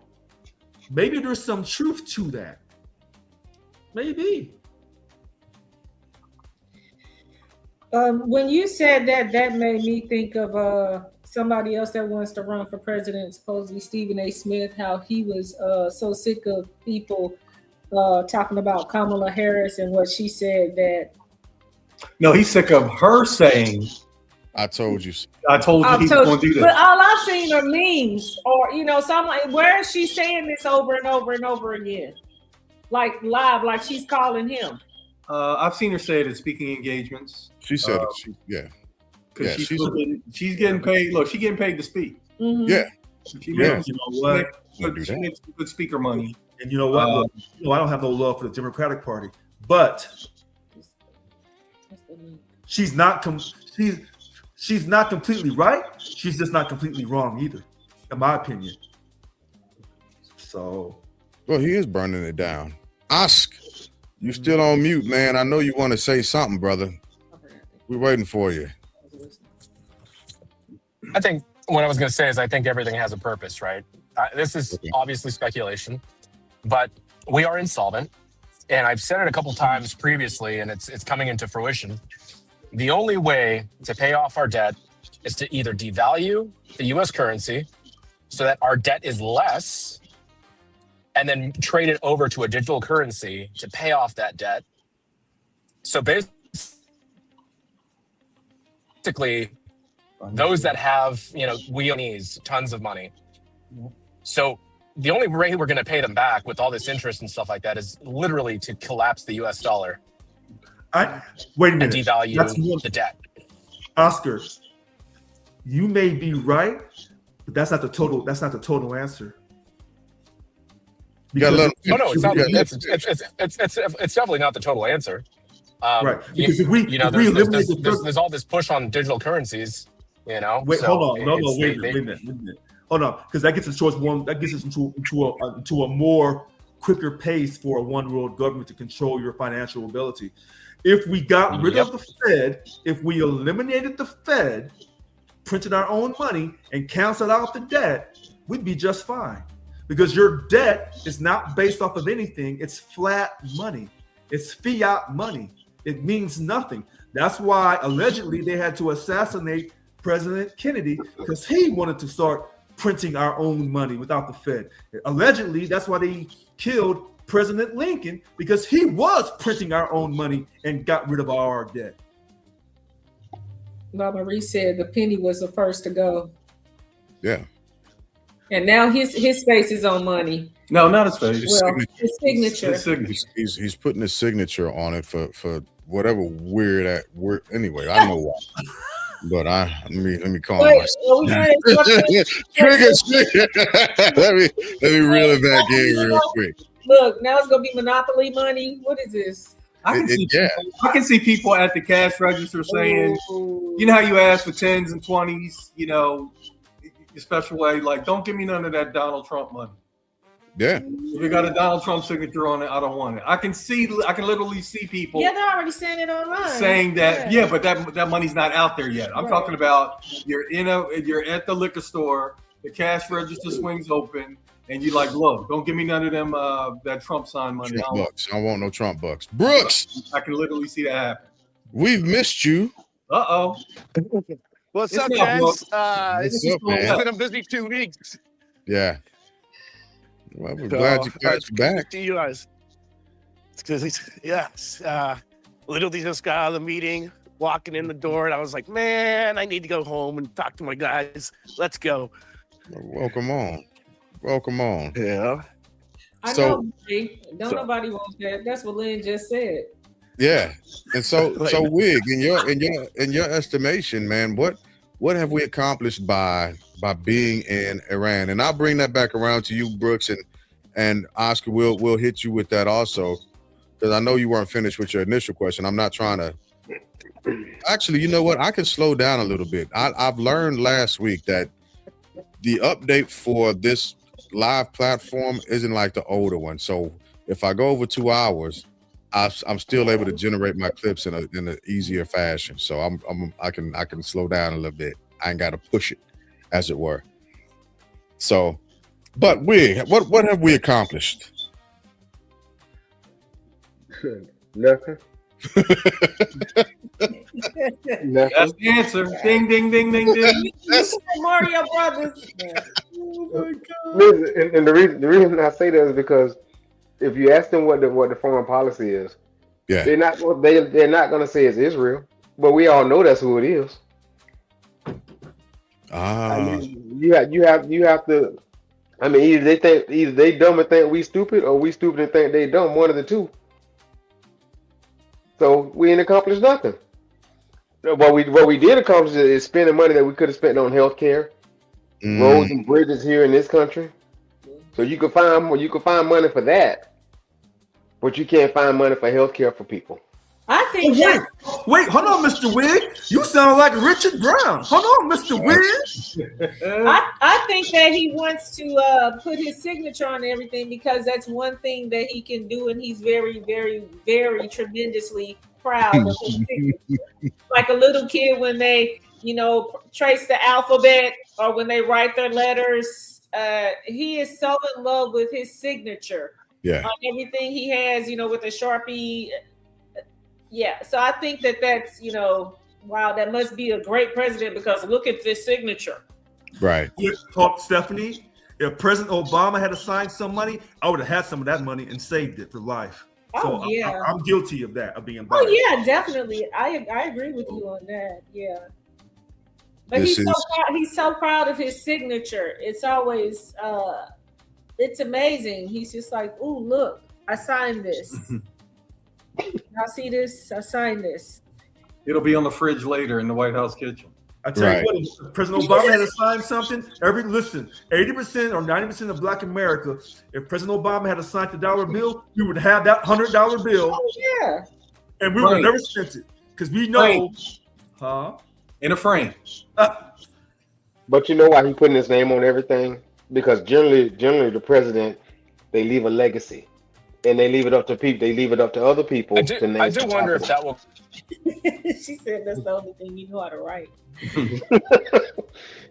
Maybe there's some truth to that. Maybe. When you said that made me think of somebody else that wants to run for president, supposedly Stephen A. Smith, how he was so sick of people talking about Kamala Harris and what she said that. No, he's sick of her saying, I told you. I told you he was going to do this. But all I've seen are memes or, something like, where is she saying this over and over and over again? Like live, like she's calling him. I've seen her say it at speaking engagements. She said it. Because she's getting paid. Look, she's getting paid to speak. Mm-hmm. Yeah. She makes good speaker money. And you know what? I don't have no love for the Democratic Party, but she's not she's not completely right. She's just not completely wrong either, in my opinion. So, well, he is burning it down. Ask, you still on mute, man? I know you want to say something, brother. We're waiting for you. I think what I was going to say is I think everything has a purpose, right? This is obviously speculation, but we are insolvent. And I've said it a couple times previously, and it's coming into fruition. The only way to pay off our debt is to either devalue the U.S. currency so that our debt is less, and then trade it over to a digital currency to pay off that debt. So basically, those that have, we needs tons of money. So the only way we're going to pay them back with all this interest and stuff like that is literally to collapse the U.S. dollar. Wait a minute. And devalue the debt. Oscar, you may be right, but that's not the total. That's not the total answer. No, it's not. It's definitely not the total answer. Right. Because there's all this push on digital currencies. Wait, hold on. Wait a minute. Hold on, because that gets us towards one. That gets us into a more quicker pace for a one world government to control your financial ability. If we got rid of the Fed, if we eliminated the Fed, printed our own money, and canceled out the debt, we'd be just fine. Because your debt is not based off of anything. It's flat money. It's fiat money. It means nothing. That's why allegedly they had to assassinate President Kennedy, because he wanted to start printing our own money without the Fed. Allegedly, that's why they killed President Lincoln, because he was printing our own money and got rid of our debt. Bob Marie said the penny was the first to go. Yeah. And now his face is on money. No, not his face. Well, his signature. He's putting his signature on it for whatever weird. Anyway, I know why. But let me calm myself. Trigger. let me reel it back in real quick. Look, now it's gonna be Monopoly money. What is this? I can see people at the cash register saying, you know how you ask for 10s and 20s, your special way, like, don't give me none of that Donald Trump money. Yeah. If you got a Donald Trump signature on it, I don't want it. I can literally see people. Yeah, they're already saying it online. Saying that, but that money's not out there yet. I'm talking about you're at the liquor store, the cash register swings open, and you're like, look, don't give me none of them that Trump sign money. Trump bucks. I don't want no Trump bucks. Brooks, I can literally see that happen. We've missed you. Uh-oh. What's up, guys? What's up, man? It's been a busy 2 weeks. Yeah. Well, we're glad you're back. To you guys. Yes. Literally just got out of the meeting, walking in the door, and I was like, man, I need to go home and talk to my guys. Let's go. Welcome on. Yeah. I know. Nobody wants that. That's what Lynn just said. Yeah. And so Wig, in your estimation, man, what have we accomplished by being in Iran? And I'll bring that back around to you, Brooks, and Oscar. We'll hit you with that also, because I know you weren't finished with your initial question. I'm not trying to. Actually, you know what? I can slow down a little bit. I've learned last week that the update for this live platform isn't like the older one. So if I go over 2 hours, I'm still able to generate my clips in an easier fashion. So I can slow down a little bit. I ain't got to push it, as it were. So, but what have we accomplished? Nothing. That's the answer. Ding, ding, ding, ding, ding. Mario Brothers. Oh my God. Listen, and the reason I say that is because if you ask them what the foreign policy is, yeah, they're not going to say it's Israel, but we all know that's who it is. I mean, you have to. I mean, either they dumb and think we stupid, or we stupid and think they dumb. One of the two. So we ain't accomplished nothing. What we did accomplish is spending money that we could have spent on healthcare, roads and bridges here in this country. So you can find money for that, but you can't find money for healthcare for people. I think wait, hold on, Mr. Wig. You sound like Richard Brown. Hold on, Mr. Wig. I think that he wants to put his signature on everything because that's one thing that he can do, and he's very, very, very tremendously proud of his signature. Like a little kid when they, trace the alphabet or when they write their letters. He is so in love with his signature on everything he has, with a Sharpie. Yeah, so I think that's, wow, that must be a great president because look at this signature. Right. Stephanie, if President Obama had assigned some money, I would have had some of that money and saved it for life. Oh, so yeah. I'm guilty of that, of being biased. Oh, yeah, definitely. I agree with you on that. Yeah. But he's so proud of his signature. It's always, it's amazing. He's just like, ooh, look, I signed this. Y'all see this? I signed this. It'll be on the fridge later in the White House kitchen. I tell you what, if President Obama had assigned something, 80% or 90% of Black America, if President Obama had assigned the dollar bill, we would have that $100 bill. Oh, yeah. And we would have never spent it. Because we know. In a frame. But you know why he putting his name on everything? Because generally the president, they leave a legacy. And they leave it up to people. They leave it up to other people. I do wonder if that will. She said that's the only thing you know how to write.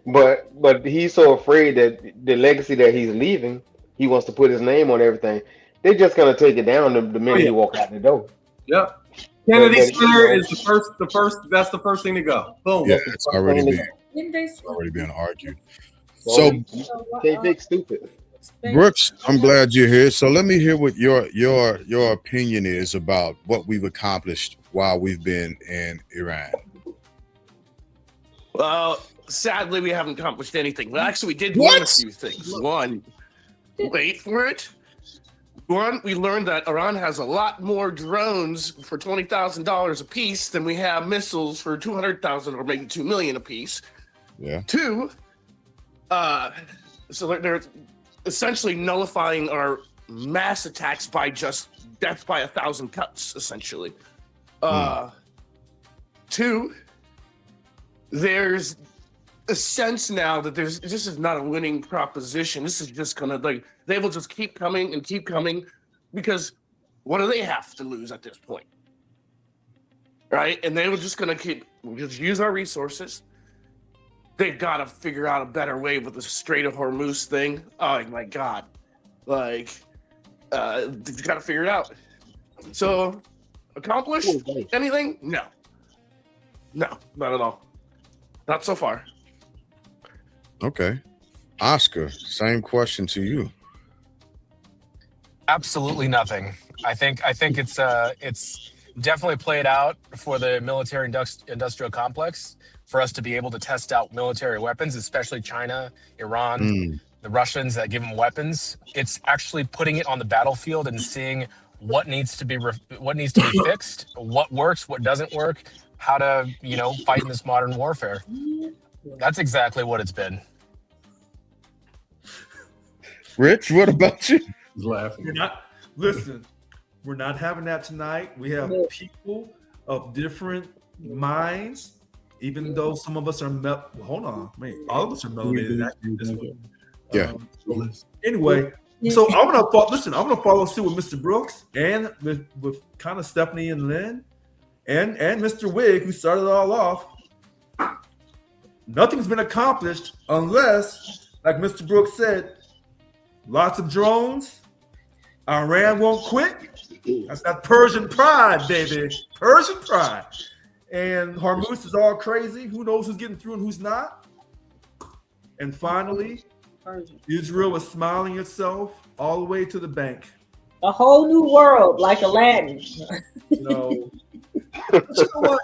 but he's so afraid that the legacy that he's leaving, he wants to put his name on everything. They're just gonna take it down the minute he walk out the door. Yep. Kennedy Center is the first. That's the first thing to go. Boom. Yeah, it's already being argued. So can't think stupid. Brooks, I'm glad you're here. So let me hear what your opinion is about what we've accomplished while we've been in Iran. Well, sadly, we haven't accomplished anything. Well, actually, we did learn a few things. One, wait for it. One, we learned that Iran has a lot more drones for $20,000 a piece than we have missiles for $200,000 or maybe $2 million a piece. Yeah. Two, so they're essentially nullifying our mass attacks by just death by 1,000 cuts, essentially. Two, there's a sense now that this is not a winning proposition. This is just gonna they will just keep coming and keep coming because what do they have to lose at this point? Right? And they were just gonna just use our resources. They've got to figure out a better way with the Strait of Hormuz thing. Oh my God. They've got to figure it out. So, accomplish anything? No. No, not at all. Not so far. Okay. Oscar, same question to you. Absolutely nothing. I think it's definitely played out for the military industrial complex for us to be able to test out military weapons, especially China, Iran, the Russians that give them weapons. It's actually putting it on the battlefield and seeing what needs to be fixed, what works, what doesn't work, how to fight in this modern warfare. That's exactly what it's been. Rich, what about you? He's laughing. We're not having that tonight. We have people of different minds, even though some of us are all of us are melanated this way. Yeah. Anyway, so I'm gonna follow suit with Mr. Brooks and with kind of Stephanie and Lynn and Mr. Wig, who started it all off. Nothing's been accomplished unless, like Mr. Brooks said, lots of drones. Iran won't quit. That's that Persian pride, baby. Persian pride. And Hormuz is all crazy. Who knows who's getting through and who's not? And finally, Israel is smiling itself all the way to the bank. A whole new world, like Aladdin. You know what?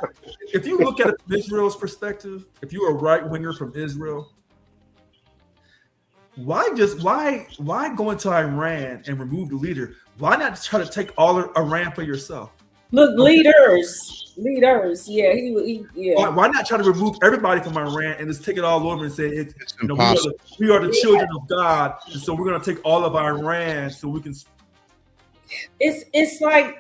If you look at it from Israel's perspective, if you're a right winger from Israel, why go into Iran and remove the leader? Why not try to take all of Iran for yourself? Look, leaders. Yeah, yeah. Why not try to remove everybody from Iran and just take it all over and say we are the children of God, and so we're going to take all of Iran so we can. It's like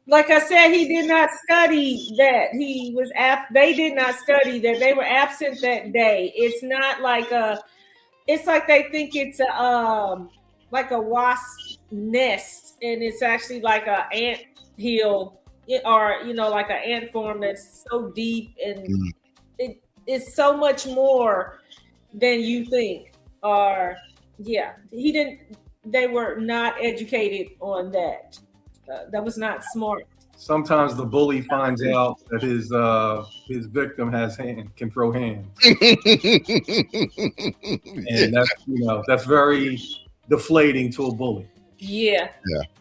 Like I said, he did not study that. He was they did not study that. They were absent that day. It's not like it's like they think it's like a wasp nest, and it's actually like a ant hill, or like an ant farm that's so deep, and it's so much more than you think. Or they were not educated on that. That was not smart. Sometimes the bully finds out that his victim can throw hands, and that's very deflating to a bully. Yeah.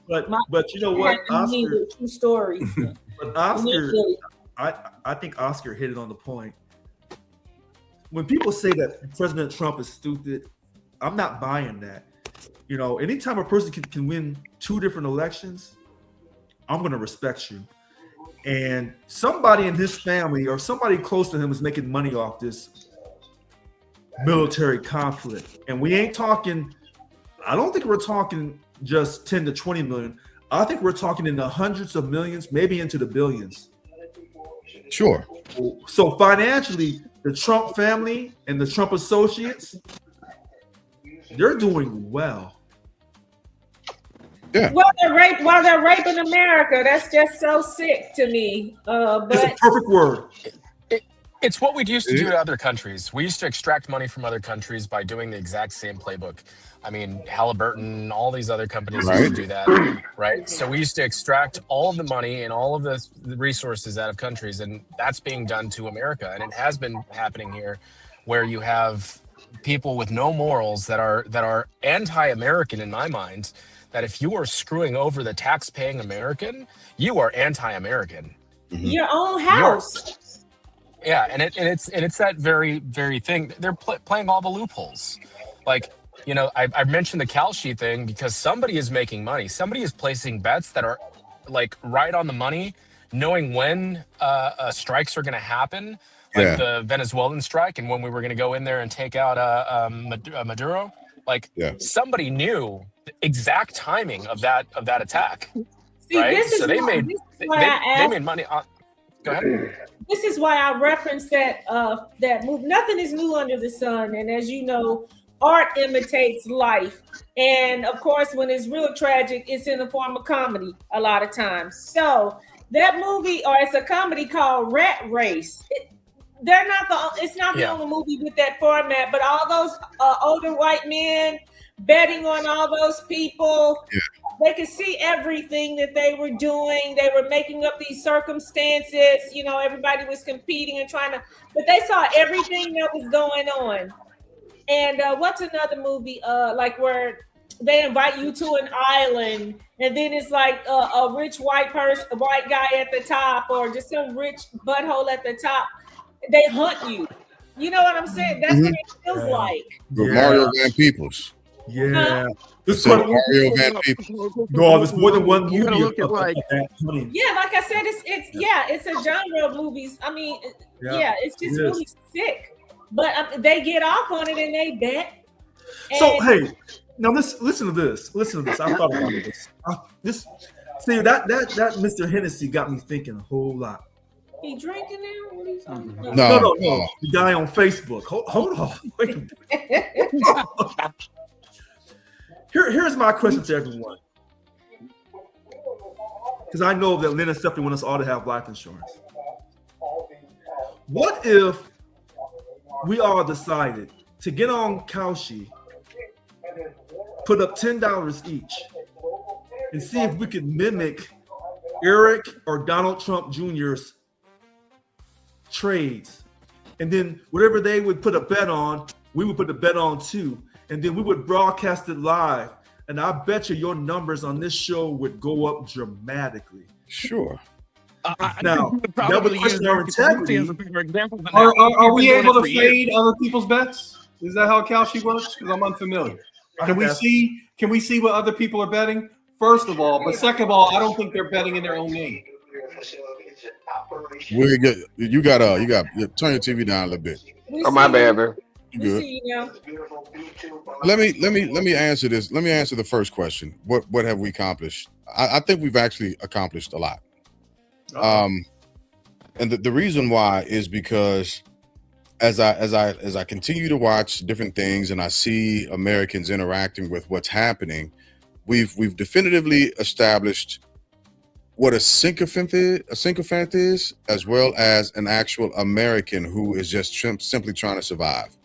But you know what, Oscar? True story. But Oscar, I think Oscar hit it on the point. When people say that President Trump is stupid, I'm not buying that. Anytime a person can win 2 different elections, I'm going to respect you. And somebody in his family or somebody close to him is making money off this military conflict. And we ain't talking, I don't think we're talking just 10 to 20 million. I think we're talking in the hundreds of millions, maybe into the billions. Sure. So financially, the Trump family and the Trump associates, they're doing well. Yeah. Well, they're raping America. That's just so sick to me. But it's a perfect word. It's what we used to do to other countries. We used to extract money from other countries by doing the exact same playbook. I mean, Halliburton, all these other companies used to do that, right? So we used to extract all of the money and all of the resources out of countries, and that's being done to America. And it has been happening here, where you have people with no morals that are anti-American in my mind. That if you are screwing over the tax-paying American, you are anti-American. Your own house. And it's that very thing. They're playing all the loopholes. Like, I mentioned the Kalshi thing because somebody is making money. Somebody is placing bets that are like right on the money, knowing when strikes are going to happen, like the Venezuelan strike, and when we were going to go in there and take out Maduro. Like somebody knew the exact timing of that attack. See, right? So they made money on. Go ahead. This is why I referenced that movie. Nothing is new under the sun, and as you know, art imitates life. And of course, when it's real tragic, it's in the form of comedy a lot of times. So that movie, or it's a comedy called Rat Race. It's not the only movie with that format, but all those older white men betting on all those people, they could see everything that they were doing. They were making up these circumstances. Everybody was competing and but they saw everything that was going on. And what's another movie like where they invite you to an island, and then it's like a rich white guy at the top, or just some rich butthole at the top. They hunt you. You know what I'm saying? That's what it feels like. With Mario Van Peebles. Yeah. Mario Van Peebles. No, there's more than one movie. You gotta look at like like I said, it's a genre of movies. I mean, it's just really sick. But they get off on it and they bet. So hey, now listen to this. I thought about this. See that Mr. Hennessy got me thinking a whole lot. He drinking now? What are you talking about? No. The guy on Facebook. Hold on. Wait a minute. Here's my question to everyone. Because I know that Lynn and Stephanie want us all to have life insurance. What if we all decided to get on Kalshi, put up $10 each, and see if we could mimic Eric or Donald Trump Jr.'s trades, and then whatever they would put a bet on, we would put a bet on too, and then we would broadcast it live, and I bet you your numbers on this show would go up dramatically. Sure. Now, that would question our integrity. Are we able to fade other people's bets? Is that how Kalshi works? Because I'm unfamiliar. Can we see what other people are betting? First of all, but second of all, I don't think they're betting in their own name. You got turn your TV down a little bit. Oh, my bad, man. You good? Let me answer this. Let me answer the first question. What have we accomplished? I think we've actually accomplished a lot. And the reason why is because as I continue to watch different things and I see Americans interacting with what's happening, we've definitively established what a sycophant is, as well as an actual American who is just simply trying to survive,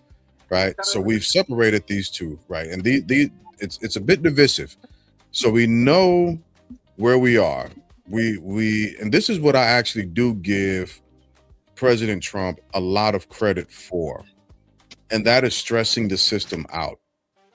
right? So we've separated these two, right? And it's a bit divisive. So we know where we are. And this is what I actually do give President Trump a lot of credit for, and that is stressing the system out.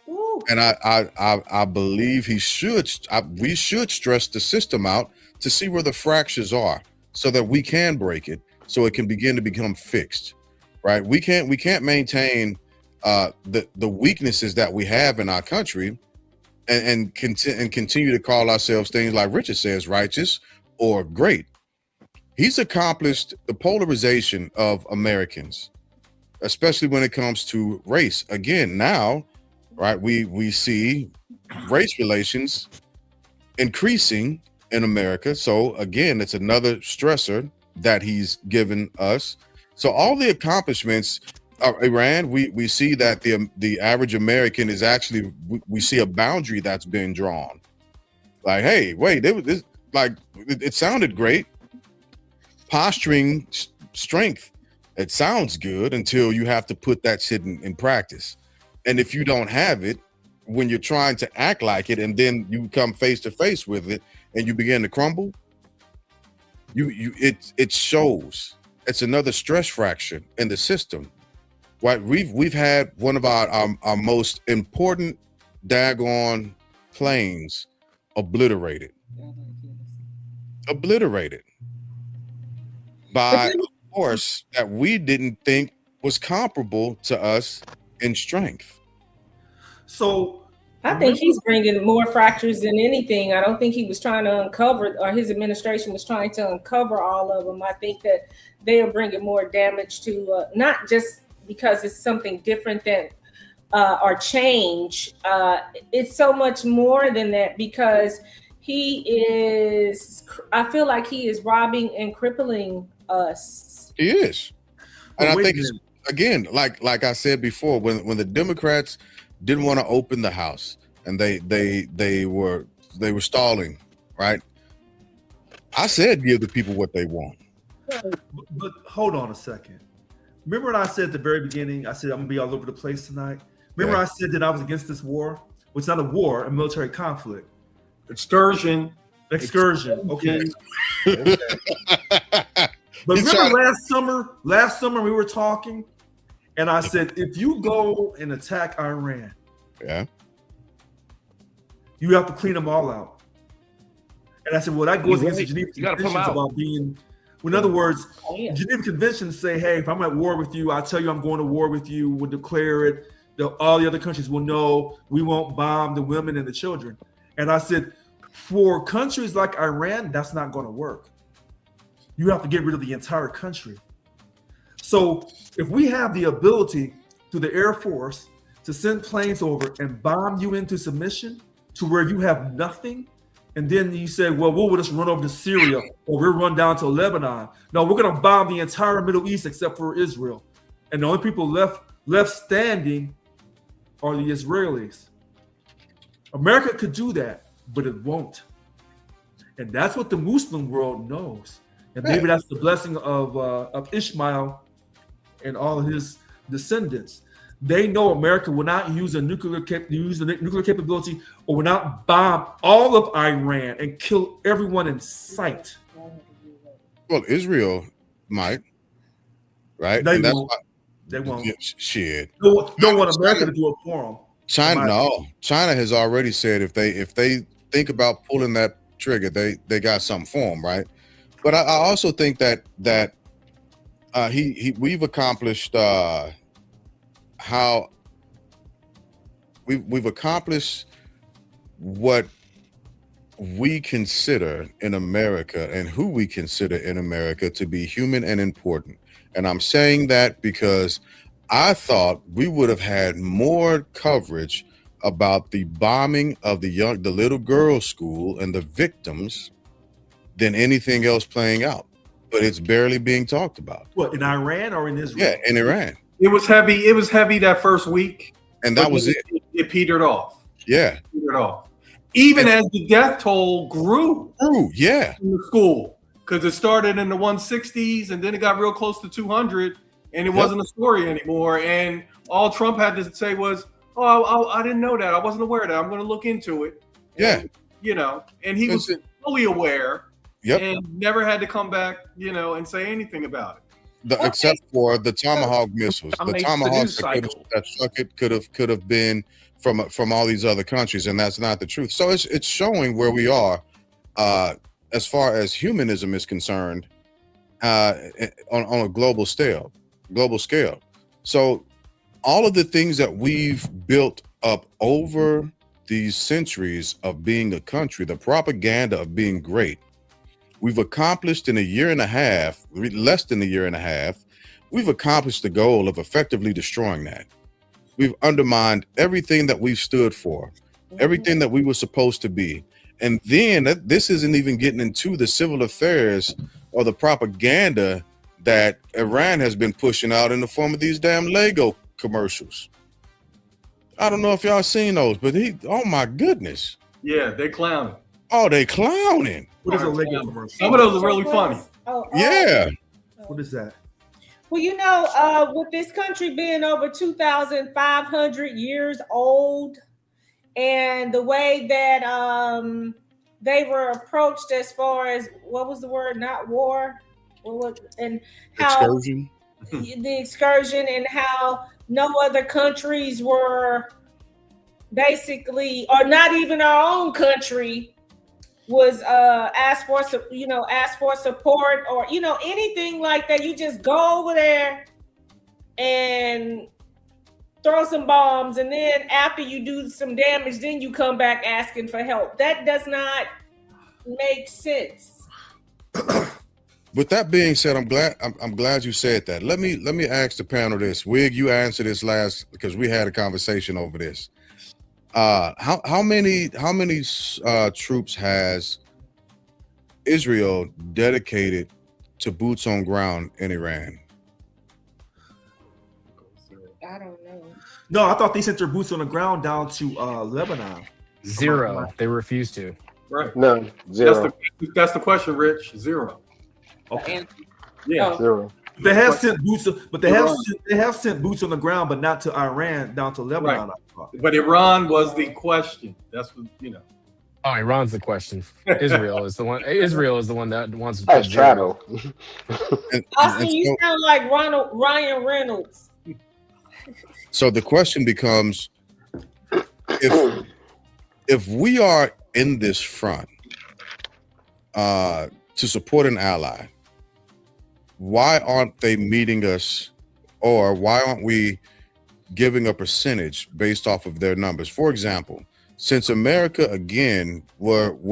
Ooh. And I believe we should stress the system out to see where the fractures are, so that we can break it, so it can begin to become fixed, right? We can't maintain the weaknesses that we have in our country and continue to call ourselves things like Richard says, righteous or great. He's accomplished the polarization of Americans, especially when it comes to race. Again, now, right, we see race relations increasing in America. So again, it's another stressor that he's given us. So all the accomplishments of Iran, we see that the average American is actually, we see a boundary that's been drawn. Like, hey, wait, it sounded great. Posturing strength, it sounds good until you have to put that shit in practice. And if you don't have it, when you're trying to act like it, and then you come face to face with it and you begin to crumble, it shows. It's another stress fracture in the system. Right? We've had one of our most important daggone planes obliterated by a force that we didn't think was comparable to us in strength. So I think he's bringing more fractures than anything. I don't think he was trying to uncover, or his administration was trying to uncover all of them. I think that they are bringing more damage to, not just because it's something different than or change. It's so much more than that, because I feel like he is robbing and crippling us. He is. And I think it's, again, like I said before, when the Democrats didn't want to open the House and they were stalling, right? I said give the people what they want. But hold on a second. Remember what I said at the very beginning? I said I'm gonna be all over the place tonight. Remember I said that I was against this war? Well, it's not a war, a military conflict. Excursion. Okay. But remember last summer we were talking, and I said, if you go and attack Iran, you have to clean them all out. And I said, well, that goes against the Geneva Conventions about being, in other words, Geneva Conventions say, hey, if I'm at war with you, I tell you I'm going to war with you, we'll declare it. All the other countries will know we won't bomb the women and the children. And I said, for countries like Iran, that's not going to work. You have to get rid of the entire country. So if we have the ability through the Air Force to send planes over and bomb you into submission to where you have nothing, and then you say, well, we'll just run over to Syria or we'll run down to Lebanon. No, we're going to bomb the entire Middle East except for Israel. And the only people left standing are the Israelis. America could do that, but it won't. And that's what the Muslim world knows. And maybe that's the blessing of Ishmael and all his descendants. They know America will not use the nuclear capability, or will not bomb all of Iran and kill everyone in sight. Well, Israel might, right? They won't. Shit. Don't want America to do it for them. China has already said if they think about pulling that trigger, they got something for them, right? But I also think that we've accomplished how we've accomplished what we consider in America and who we consider in America to be human and important. And I'm saying that because I thought we would have had more coverage about the bombing of the little girls' school and the victims than anything else playing out, but it's barely being talked about. What, in Iran or in Israel? Yeah, in Iran. It was heavy. It was heavy that first week, And that but was then it. It petered off. Yeah. Petered off. Even as the death toll grew True. Yeah. in the school, because it started in the 160s and then it got real close to 200, and it wasn't a story anymore. And all Trump had to say was, "Oh, I didn't know that. I wasn't aware of that. I'm going to look into it." Yeah. And, you know, and he was fully aware. Yep. And never had to come back, you know, and say anything about it. Except for the Tomahawk missiles. The Dominates the Tomahawks news that struck it could have been from all these other countries, and that's not the truth. So it's showing where we are as far as humanism is concerned on a global scale. So all of the things that we've built up over these centuries of being a country, the propaganda of being great, we've accomplished in a year and a half, less than a year and a half, we've accomplished the goal of effectively destroying that. We've undermined everything that we've stood for, everything that we were supposed to be. And then this isn't even getting into the civil affairs or the propaganda that Iran has been pushing out in the form of these damn Lego commercials. I don't know if y'all seen those, but oh my goodness. Yeah, they clowning. Oh, they clowning. What is a Lego commercial? Some of those are really funny. Yeah. What is that? Well, you know, with this country being over 2,500 years old, and the way that they were approached as far as, what was the word? Not war. And how Excursion. the excursion, and how no other countries were basically, or not even our own country, was asked for support, or anything like that. You just go over there and throw some bombs, and then after you do some damage, then you come back asking for help. That does not make sense. With that being said, I'm glad you said that. Let me ask the panel this. Wig, you answered this last because we had a conversation over this. How many troops has Israel dedicated to boots on ground in Iran? I don't know. No, I thought they sent their boots on the ground down to Lebanon. 0. They refuse to. Right. No, zero. That's the question, Rich. 0. Okay. Yeah. Zero. They have sent boots, but they have sent boots on the ground, but not to Iran, down to Lebanon. Right. But Iran was the question. That's what Oh, Iran's the question. Israel is the one. Israel is the one that wants. That's shadow. Austin, you sound like Ryan Reynolds. So the question becomes, if we are in this front to support an ally, why aren't they meeting us, or why aren't we giving a percentage based off of their numbers? For example, since America, again,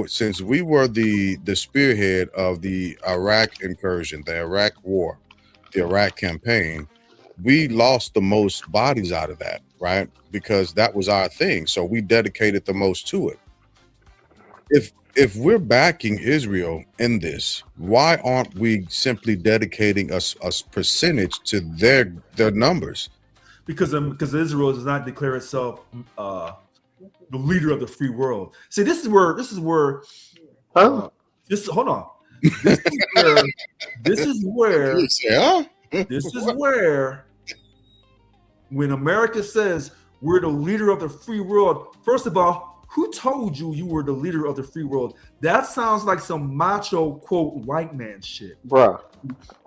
since we were the spearhead of the Iraq incursion, the Iraq war, the Iraq campaign, we lost the most bodies out of that, right? Because that was our thing. So we dedicated the most to it. If we're backing Israel in this, why aren't we simply dedicating a percentage to their numbers? Because Israel does not declare itself the leader of the free world. See, this is where Huh? hold on. This is where when America says we're the leader of the free world, first of all, who told you were the leader of the free world? That sounds like some macho, quote, white man shit. Bruh,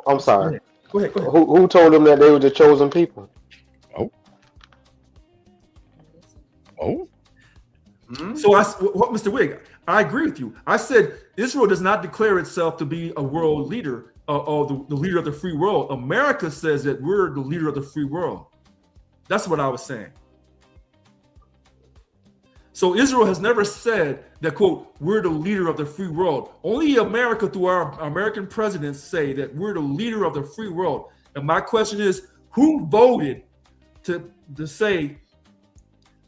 I'm sorry. Go ahead. Who told them that they were the chosen people? Oh. So Mr. Wig, I agree with you. I said Israel does not declare itself to be a world leader or the leader of the free world. America says that we're the leader of the free world. That's what I was saying. So Israel has never said that, quote, we're the leader of the free world. Only America, through our American presidents, say that we're the leader of the free world. And my question is, who voted to say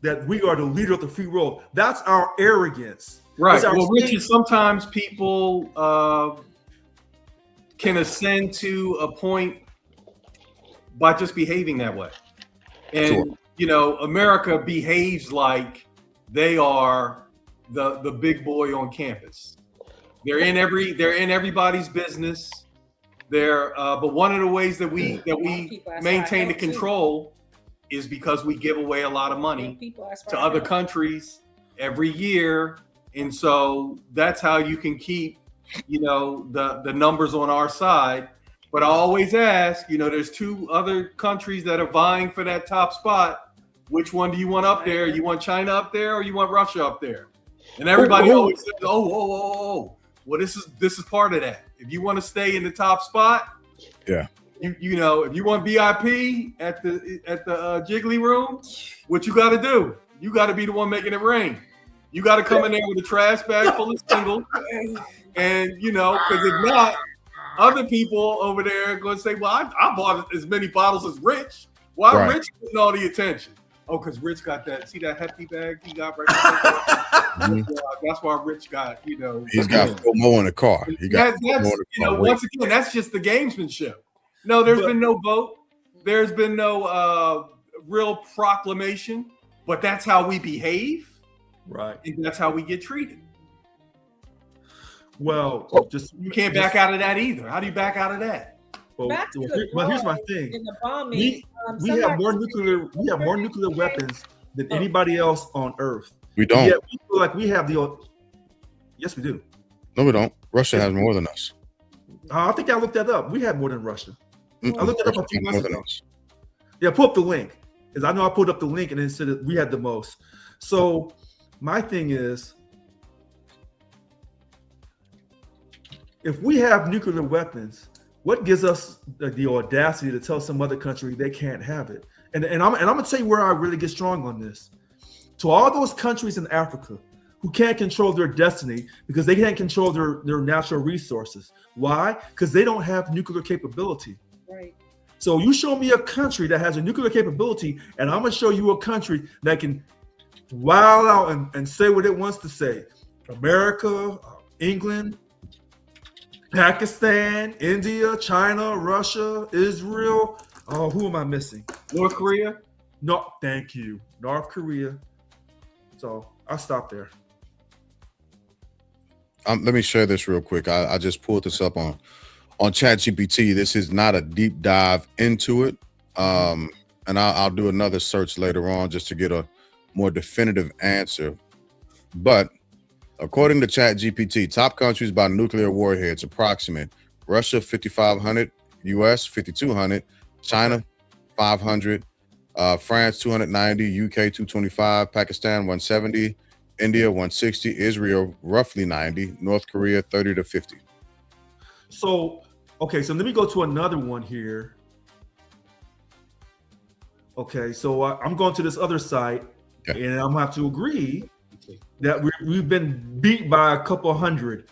that we are the leader of the free world? That's our arrogance. Right. It's our Well, state- Richard, sometimes people can ascend to a point by just behaving that way. And, Sure. you know, America behaves like they are the big boy on campus. They're in everybody's business. But one of the ways that we maintain the control is because we give away a lot of money to other countries every year. And so that's how you can keep, you know, the numbers on our side. But I always ask, you know, there's 2 other countries that are vying for that top spot. Which one do you want up there? You want China up there or you want Russia up there? And everybody always says, oh. Well, this is part of that. If you want to stay in the top spot, Yeah. You know, if you want VIP at the Jiggly Room, what you got to do? You got to be the one making it rain. You got to come in there with a trash bag full of singles, and you know, because if not, other people over there are going to say, "Well, I bought as many bottles as Rich. Why Right. Rich getting all the attention?" Oh, because Rich got that. See that hefty bag he got right there? Mhm. That's why Rich got, you know. He's got more in the car. He got That's, more in the you know, car. once again, that's just the gamesmanship. No, there's been no vote. There's been no real proclamation, but that's how we behave, Right. and that's how we get treated. Well, just You can't back out of that either. How do you back out of that? well, Back to well, the well, here's my bombing thing. In the bombing, We have more nuclear weapons than anybody else on Earth. We don't. Yet we feel like we have the. Yes, we do. No, we don't. Russia has more than us. I think I looked that up. We have more than Russia. I looked it up a few More months than ago. us. Yeah, pull up the link. Because I know I pulled up the link and it said that we had the most. So my thing is, if we have nuclear weapons, what gives us the audacity to tell some other country they can't have it? And I'm gonna tell you where I really get strong on this. To all those countries in Africa who can't control their destiny because they can't control their natural resources. Why? Because they don't have nuclear capability. right. So you show me a country that has a nuclear capability, and I'm gonna show you a country that can wild out and say what it wants to say. America, England, Pakistan, India, China, Russia, Israel. Oh, who am I missing? North Korea? No, thank you. North Korea. So I'll stop there. Let me share this real quick. I just pulled this up on ChatGPT. This is not a deep dive into it. And I'll do another search later on just to get a more definitive answer. But according to ChatGPT, top countries by nuclear warheads approximate: Russia 5,500, US 5,200, China 500, France 290, UK 225, Pakistan 170, India 160, Israel roughly 90, North Korea 30 to 50. So, okay, so let me go to another one here. Okay, so I'm going to this other site, Yeah. and I'm gonna have to agree that we've been beat by a couple hundred.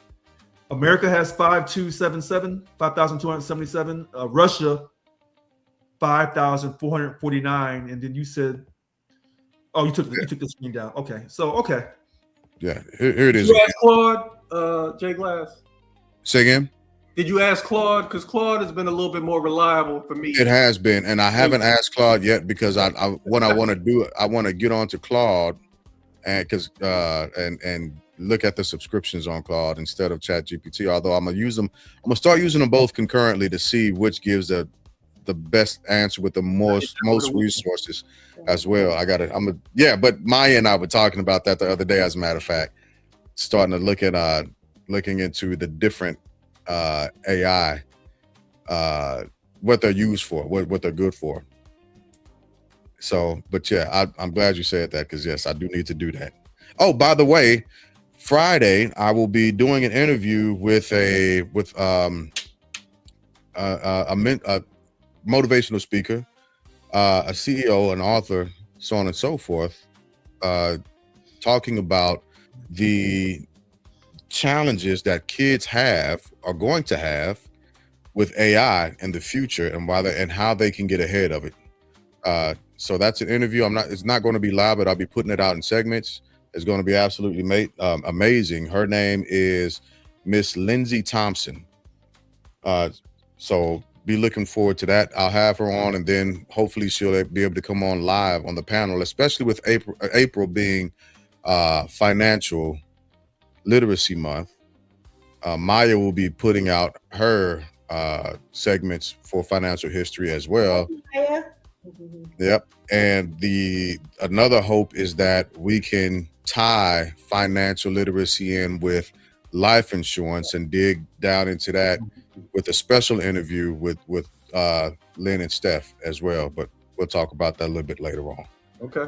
America has 5,277, Russia 5,449, and then you said, oh, you took the screen down. Okay, so okay. Yeah, here it is. Did you ask Claude, Jay Glass? Say again? Did you ask Claude? Because Claude has been a little bit more reliable for me. It has been, and I haven't asked Claude yet because what I want to do, I want to get onto Claude and because and look at the subscriptions on Claude instead of ChatGPT. Although I'm gonna start using them both concurrently to see which gives the best answer with the most resources as well. But Maya and I were talking about that the other day, as a matter of fact, starting to look at looking into the different AI, what they're used for, what they're good for. So, but yeah, I'm glad you said that, because yes, I do need to do that. Oh, by the way, Friday I will be doing an interview with a motivational speaker, a CEO, an author, so on and so forth, talking about the challenges that kids are going to have with AI in the future, and how they can get ahead of it. So that's an interview. It's not going to be live, but I'll be putting it out in segments. is going to be absolutely amazing. Her name is Miss Lindsay Thompson. So be looking forward to that. I'll have her on, and then hopefully she'll be able to come on live on the panel, especially with April being Financial Literacy Month. Maya will be putting out her segments for financial history as well. Yeah. Yep. And another hope is that we can tie financial literacy in with life insurance and dig down into that with a special interview with Lynn and Steph as well. But we'll talk about that a little bit later on. Okay.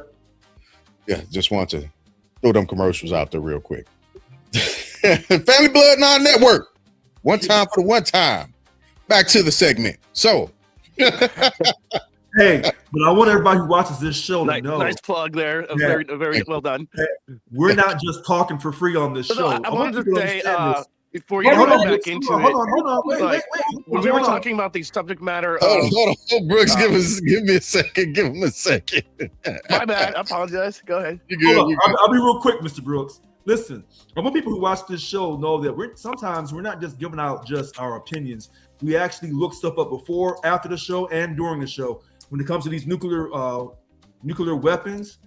Yeah, just want to throw them commercials out there real quick. Family Blood Non-Network. One time for the one time. Back to the segment. So hey, but I want everybody who watches this show to know. Nice plug there. Very well done. We're not just talking for free on this show. I wanted to say before you Hold go on, back into hold on. Wait. when we were talking about the subject matter. hold on. Brooks, give me a second. Give him a second. My bad. I apologize. Go ahead. You good? Hold on. I'll be real quick, Mr. Brooks. Listen, I want people who watch this show know that sometimes we're not just giving out just our opinions. We actually look stuff up before, after the show, and during the show. When it comes to these nuclear weapons,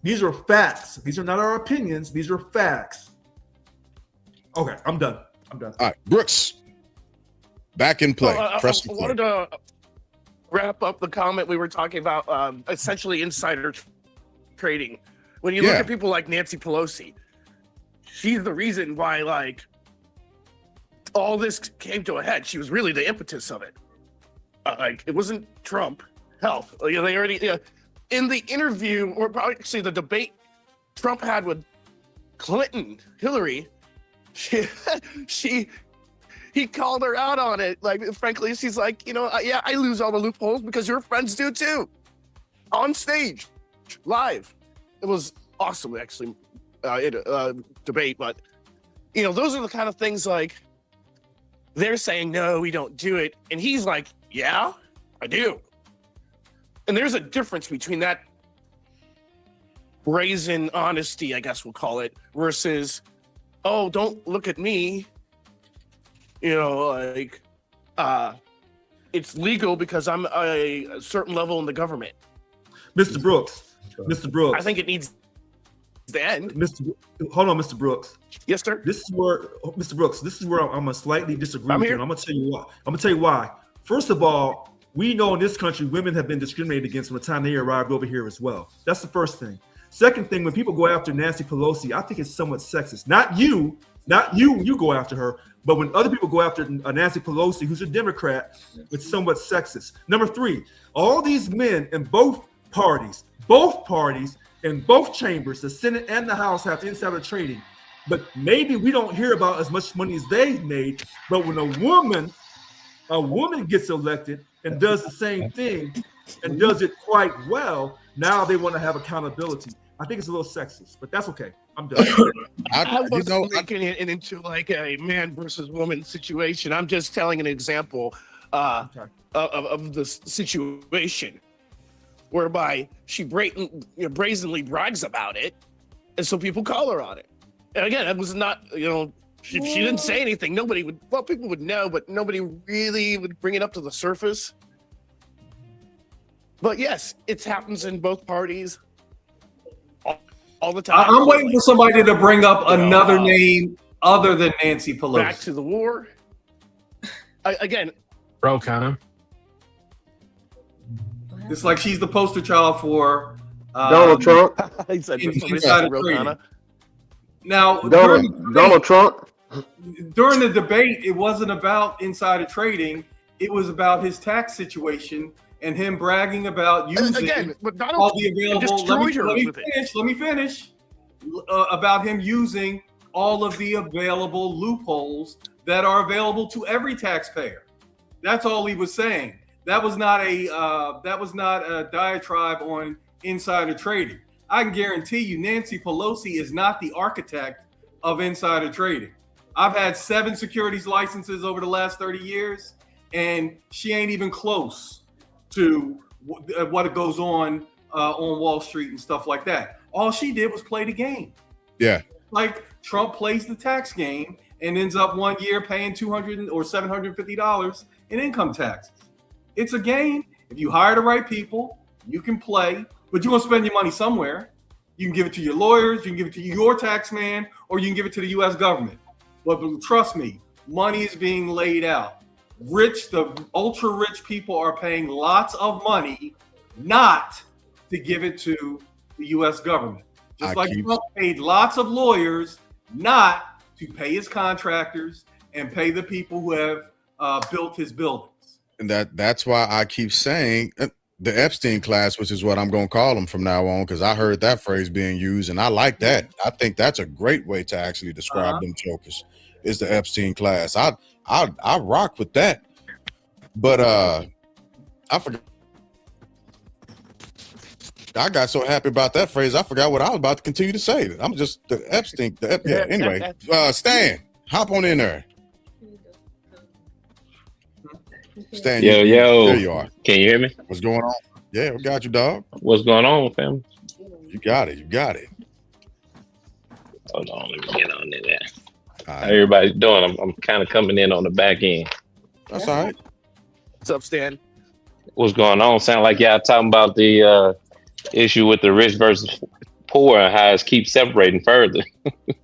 these are facts. These are not our opinions. These are facts. Okay, I'm done. All right, Brooks, back in play. I Press replay. wanted to wrap up the comment we were talking about, essentially insider trading. When you look at people like Nancy Pelosi, she's the reason why all this came to a head. She was really the impetus of it. It wasn't Trump. Hell, they already in the interview, or probably actually the debate Trump had with Clinton, Hillary. He called her out on it. Frankly, she's like, I lose all the loopholes because your friends do too. On stage, live. It was awesome, actually, debate. But those are the kind of things they're saying, no, we don't do it, and he's like, yeah, I do. And there's a difference between that brazen honesty, I guess we'll call it, versus, oh, don't look at me. It's legal because I'm a certain level in the government. Mr. Brooks. I think it needs to end. Hold on, Mr. Brooks. Yes, sir. Mr. Brooks, this is where I'm gonna slightly disagree with you. And I'm gonna tell you why. First of all, we know in this country women have been discriminated against from the time they arrived over here as well. That's the first thing. Second thing, when people go after Nancy Pelosi, I think it's somewhat sexist. Not you go after her, but when other people go after Nancy Pelosi, who's a Democrat, it's somewhat sexist. Number three, all these men in both parties in both chambers, the Senate and the House, have insider trading. But maybe we don't hear about as much money as they've made. But when a woman gets elected and does the same thing and does it quite well, now they want to have accountability. I think it's a little sexist, but that's okay. I'm done. I wasn't making it into a man versus woman situation. I'm just telling an example of the situation whereby she brazenly brags about it, and so people call her on it. And again, it was not, she didn't say anything. People would know, but nobody really would bring it up to the surface. But yes, it happens in both parties all the time. I'm waiting for somebody to bring up another name other than Nancy Pelosi. Back to the war. Again, Ro Khanna. It's like she's the poster child for Donald Trump. he said insider Ro trading. Khanna. Now, Donald Trump. during the debate, it wasn't about insider trading. It was about his tax situation and him bragging about using all the available. Let me finish. About him using all of the available loopholes that are available to every taxpayer. That's all he was saying. That was not a diatribe on insider trading. I can guarantee you, Nancy Pelosi is not the architect of insider trading. I've had 7 securities licenses over the last 30 years, and she ain't even close to what goes on Wall Street and stuff like that. All she did was play the game. Yeah. Like Trump plays the tax game and ends up 1 year paying $200 or $750 in income taxes. It's a game. If you hire the right people, you can play, but you're gonna spend your money somewhere. You can give it to your lawyers, you can give it to your tax man, or you can give it to the U.S. government. But trust me, money is being laid out. The ultra rich people are paying lots of money not to give it to the U.S. government. Just like Trump paid lots of lawyers not to pay his contractors and pay the people who have built his buildings. And that's why I keep saying the Epstein class, which is what I'm going to call them from now on, because I heard that phrase being used, and I like that. I think that's a great way to actually describe them jokers. Is the Epstein class. I rock with that. But I forgot. I got so happy about that phrase, I forgot what I was about to continue to say. I'm just the Epstein. Yeah. Anyway, Stan, hop on in there. Stan, yo, there you are. Can you hear me? What's going on? Yeah, we got you, dog. What's going on, fam? You got it. Hold on, let me get on to that. All How right. everybody's doing? I'm kind of coming in on the back end. That's all right. What's up, Stan? What's going on? Sound like y'all talking about the issue with the rich versus poor and how it keeps separating further.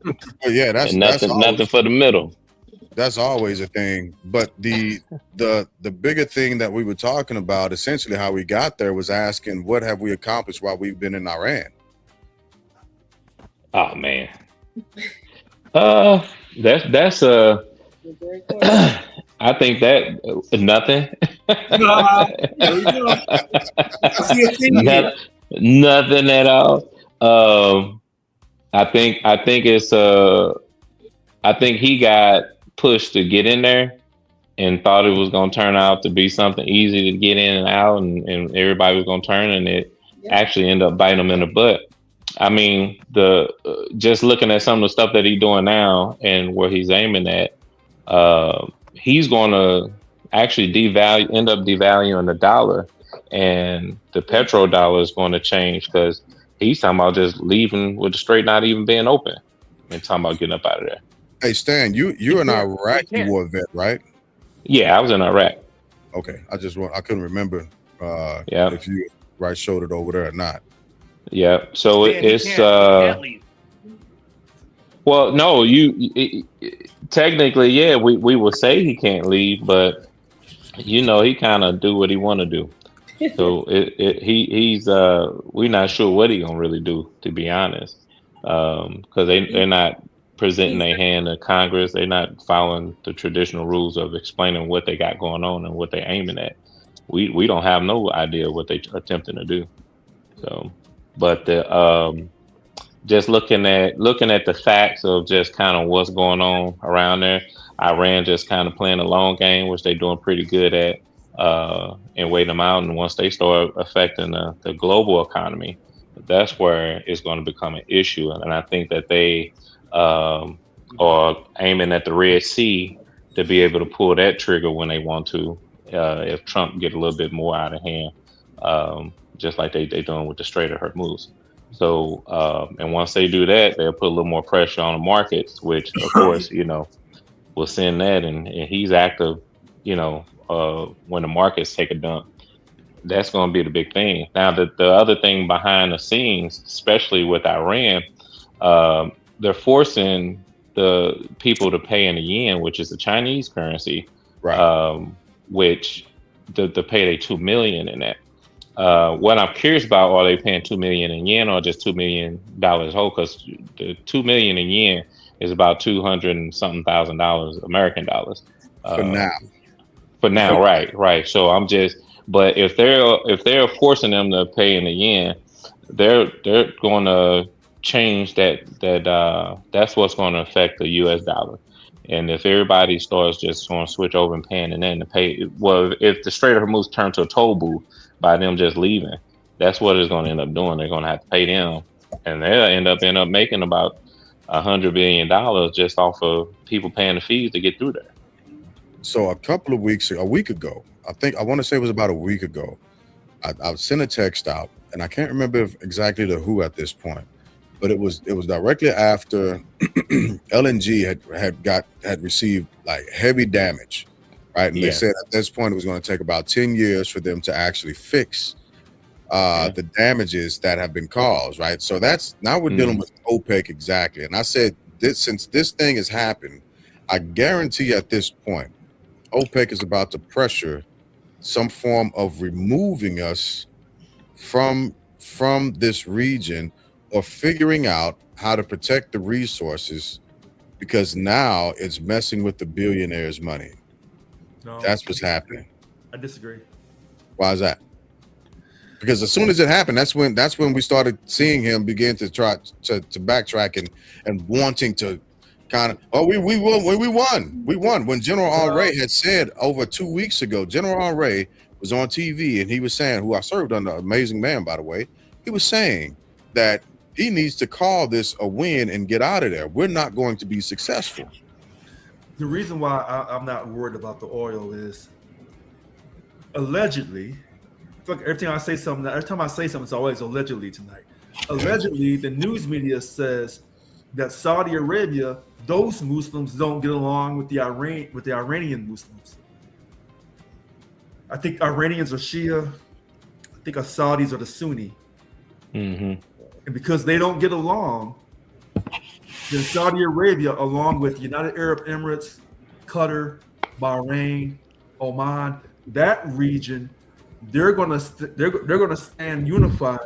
But yeah, that's and nothing for the middle. That's always a thing. But the bigger thing that we were talking about, essentially how we got there, was asking what have we accomplished while we've been in Iran? Oh man. That's I think that nothing. Nothing at all. I think it's I think he got pushed to get in there and thought it was going to turn out to be something easy to get in and out, and everybody was going to turn, and it actually ended up biting him in the butt. I mean, just looking at some of the stuff that he's doing now and where he's aiming at, he's going to actually end up devaluing the dollar, and the petrodollar is going to change because he's talking about just leaving with the strait not even being open and talking about getting up out of there. Hey Stan, you're in Iraq war vet, right? Yeah, I was in Iraq. Okay, I couldn't remember if you showed it over there or not. Yeah, so it's well, no, technically, yeah, we will say he can't leave, but he kind of do what he want to do. So he's we're not sure what he gonna really do, to be honest, because they're not presenting their hand to Congress. They're not following the traditional rules of explaining what they got going on and what they're aiming at. We don't have no idea what they're attempting to do. So, but just looking at the facts of just kind of what's going on around there, Iran just kind of playing a long game, which they're doing pretty good at, and waiting them out. And once they start affecting the global economy, that's where it's going to become an issue. And I think that they are aiming at the Red Sea to be able to pull that trigger when they want to, if Trump get a little bit more out of hand, just like they're doing with the Strait of Hormuz. So, and once they do that, they'll put a little more pressure on the markets, which of course, will send that. And he's active, when the markets take a dump. That's going to be the big thing. Now, the other thing behind the scenes, especially with Iran, they're forcing the people to pay in the yen, which is the Chinese currency, right? Which to pay they $2 million in that. What I'm curious about, are they paying $2 million in yen or just $2 million whole? Because the $2 million in yen is about $200 and something thousand American dollars. For now, right. So I'm just. But if they're forcing them to pay in the yen, they're going to change that. That's what's going to affect the U.S. dollar. And if everybody starts just going to switch over and paying and then to pay, well, if the Strait of Hormuz turns to a toll booth by them just leaving, that's what it's going to end up doing. They're going to have to pay them, and they'll end up making about $100 billion just off of people paying the fees to get through there. So a week ago, I want to say it was about a week ago, I sent a text out, and I can't remember exactly who at this point, but it was directly after LNG had received like heavy damage, right? And they said at this point it was going to take about 10 years for them to actually fix the damages that have been caused, right? So that's now we're dealing with OPEC exactly. And I said since this thing has happened, I guarantee at this point, OPEC is about to pressure some form of removing us from this region or figuring out how to protect the resources, because now it's messing with the billionaires' money. No, That's what's happening. I disagree. Why is that? Because as soon as it happened, that's when we started seeing him begin to try to backtrack and wanting to kind of, we won. When General Henry had said over 2 weeks ago, General Henry was on TV and he was saying, who I served under, amazing man, by the way, he was saying that he needs to call this a win and get out of there. We're not going to be successful. The reason why I'm not worried about the oil is allegedly, every time I say something, it's always allegedly tonight. Allegedly, the news media says that Saudi Arabia, those Muslims don't get along with the Iranian Muslims. I think Iranians are Shia. I think our Saudis are the Sunni. Mm-hmm. And because they don't get along, then Saudi Arabia, along with United Arab Emirates, Qatar, Bahrain, Oman, that region, they're gonna stand unified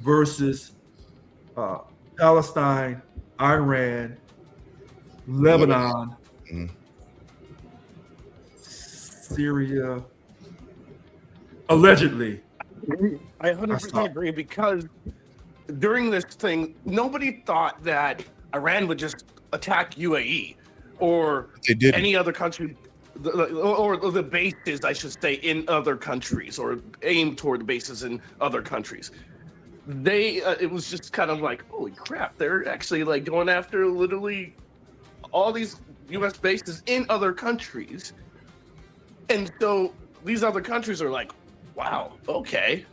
versus Palestine, Iran, Lebanon, Syria, allegedly. I 100% agree, because during this thing, nobody thought that Iran would just attack UAE or any other country, or the bases, I should say, in other countries, or aim toward the bases in other countries. It was just kind of like, holy crap, they're actually like going after literally all these U.S. bases in other countries. And so these other countries are like, wow, okay,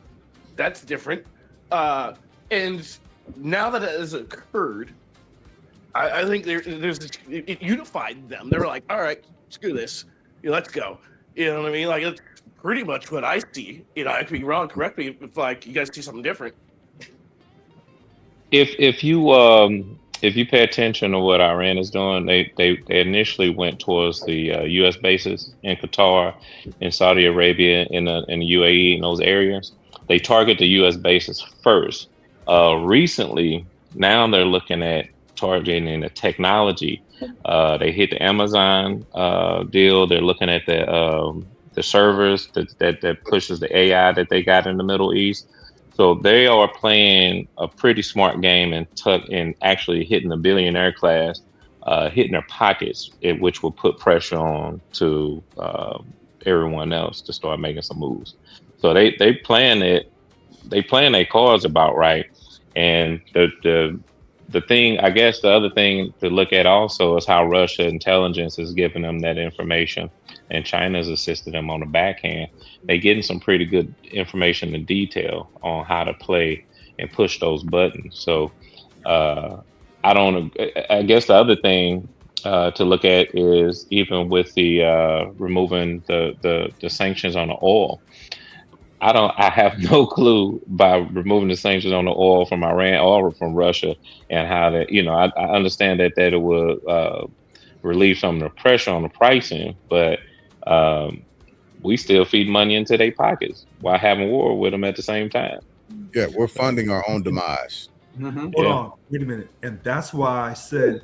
that's different. And now that it has occurred, I think it unified them. They were like, all right, screw this, let's go. You know what I mean? Like, it's pretty much what I see. I could be wrong. Correct me if like you guys see something different. If you pay attention to what Iran is doing, they initially went towards the U.S. bases in Qatar, in Saudi Arabia, in the UAE, in those areas. They target the U.S. bases first. Recently, now they're looking at targeting the technology. They hit the Amazon deal. They're looking at the servers that pushes the AI that they got in the Middle East. So they are playing a pretty smart game and actually hitting the billionaire class, hitting their pockets, which will put pressure on to everyone else to start making some moves. So they playing their cards about right. And the thing, I guess the other thing to look at also is how Russia intelligence is giving them that information, and China's assisted them on the backhand. They're getting some pretty good information and detail on how to play and push those buttons. So I guess the other thing to look at is, even with the removing the sanctions on the oil, I have no clue by removing the sanctions on the oil from Iran or from Russia, and how that, I understand that it will relieve some of the pressure on the pricing, but we still feed money into their pockets while having war with them at the same time. Yeah, we're funding our own demise. Mm-hmm. Hold on, wait a minute. And that's why I said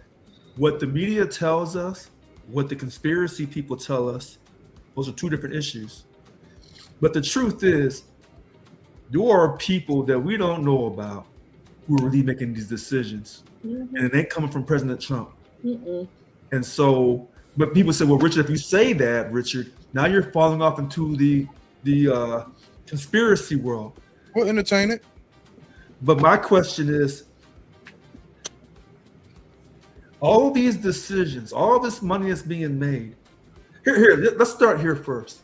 what the media tells us, what the conspiracy people tell us, those are two different issues. But the truth is, there are people that we don't know about who are really making these decisions. Mm-hmm. And it ain't coming from President Trump. Mm-mm. And so, but people say, well, Richard, if you say that, Richard, now you're falling off into the conspiracy world. We'll entertain it. But my question is, all these decisions, all this money is being made. Here, let's start here first.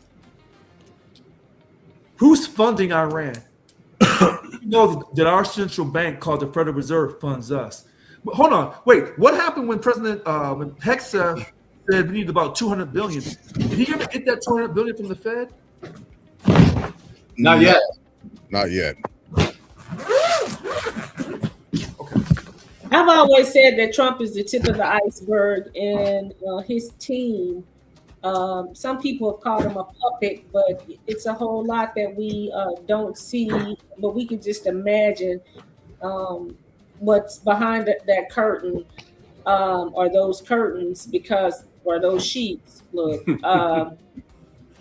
Who's funding Iran? know that our central bank, called the Federal Reserve, funds us. But hold on, wait. What happened when when Hegseth said we need about 200 billion? Did he ever get that 200 billion from the Fed? Not yet. Not yet. I've always said that Trump is the tip of the iceberg, and his team. Some people have called him a puppet, but it's a whole lot that we don't see, but we can just imagine what's behind that curtain, or those curtains, or those sheets. Look,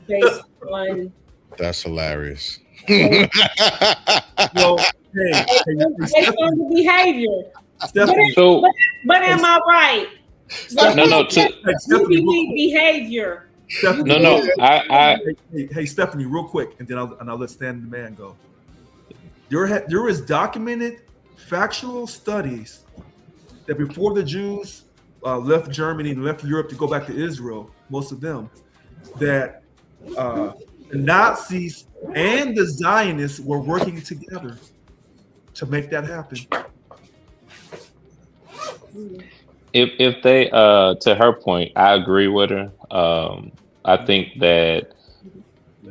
based on. That's hilarious. Well, Based on the behavior. Stephanie, But am I right? Stephanie, You need behavior. Stephanie, I Hey, Stephanie, real quick, and then I'll let Stan the man go. There is documented, factual studies that before the Jews left Germany and left Europe to go back to Israel, most of them, that the Nazis and the Zionists were working together to make that happen. if they to her point, I agree with her. I think that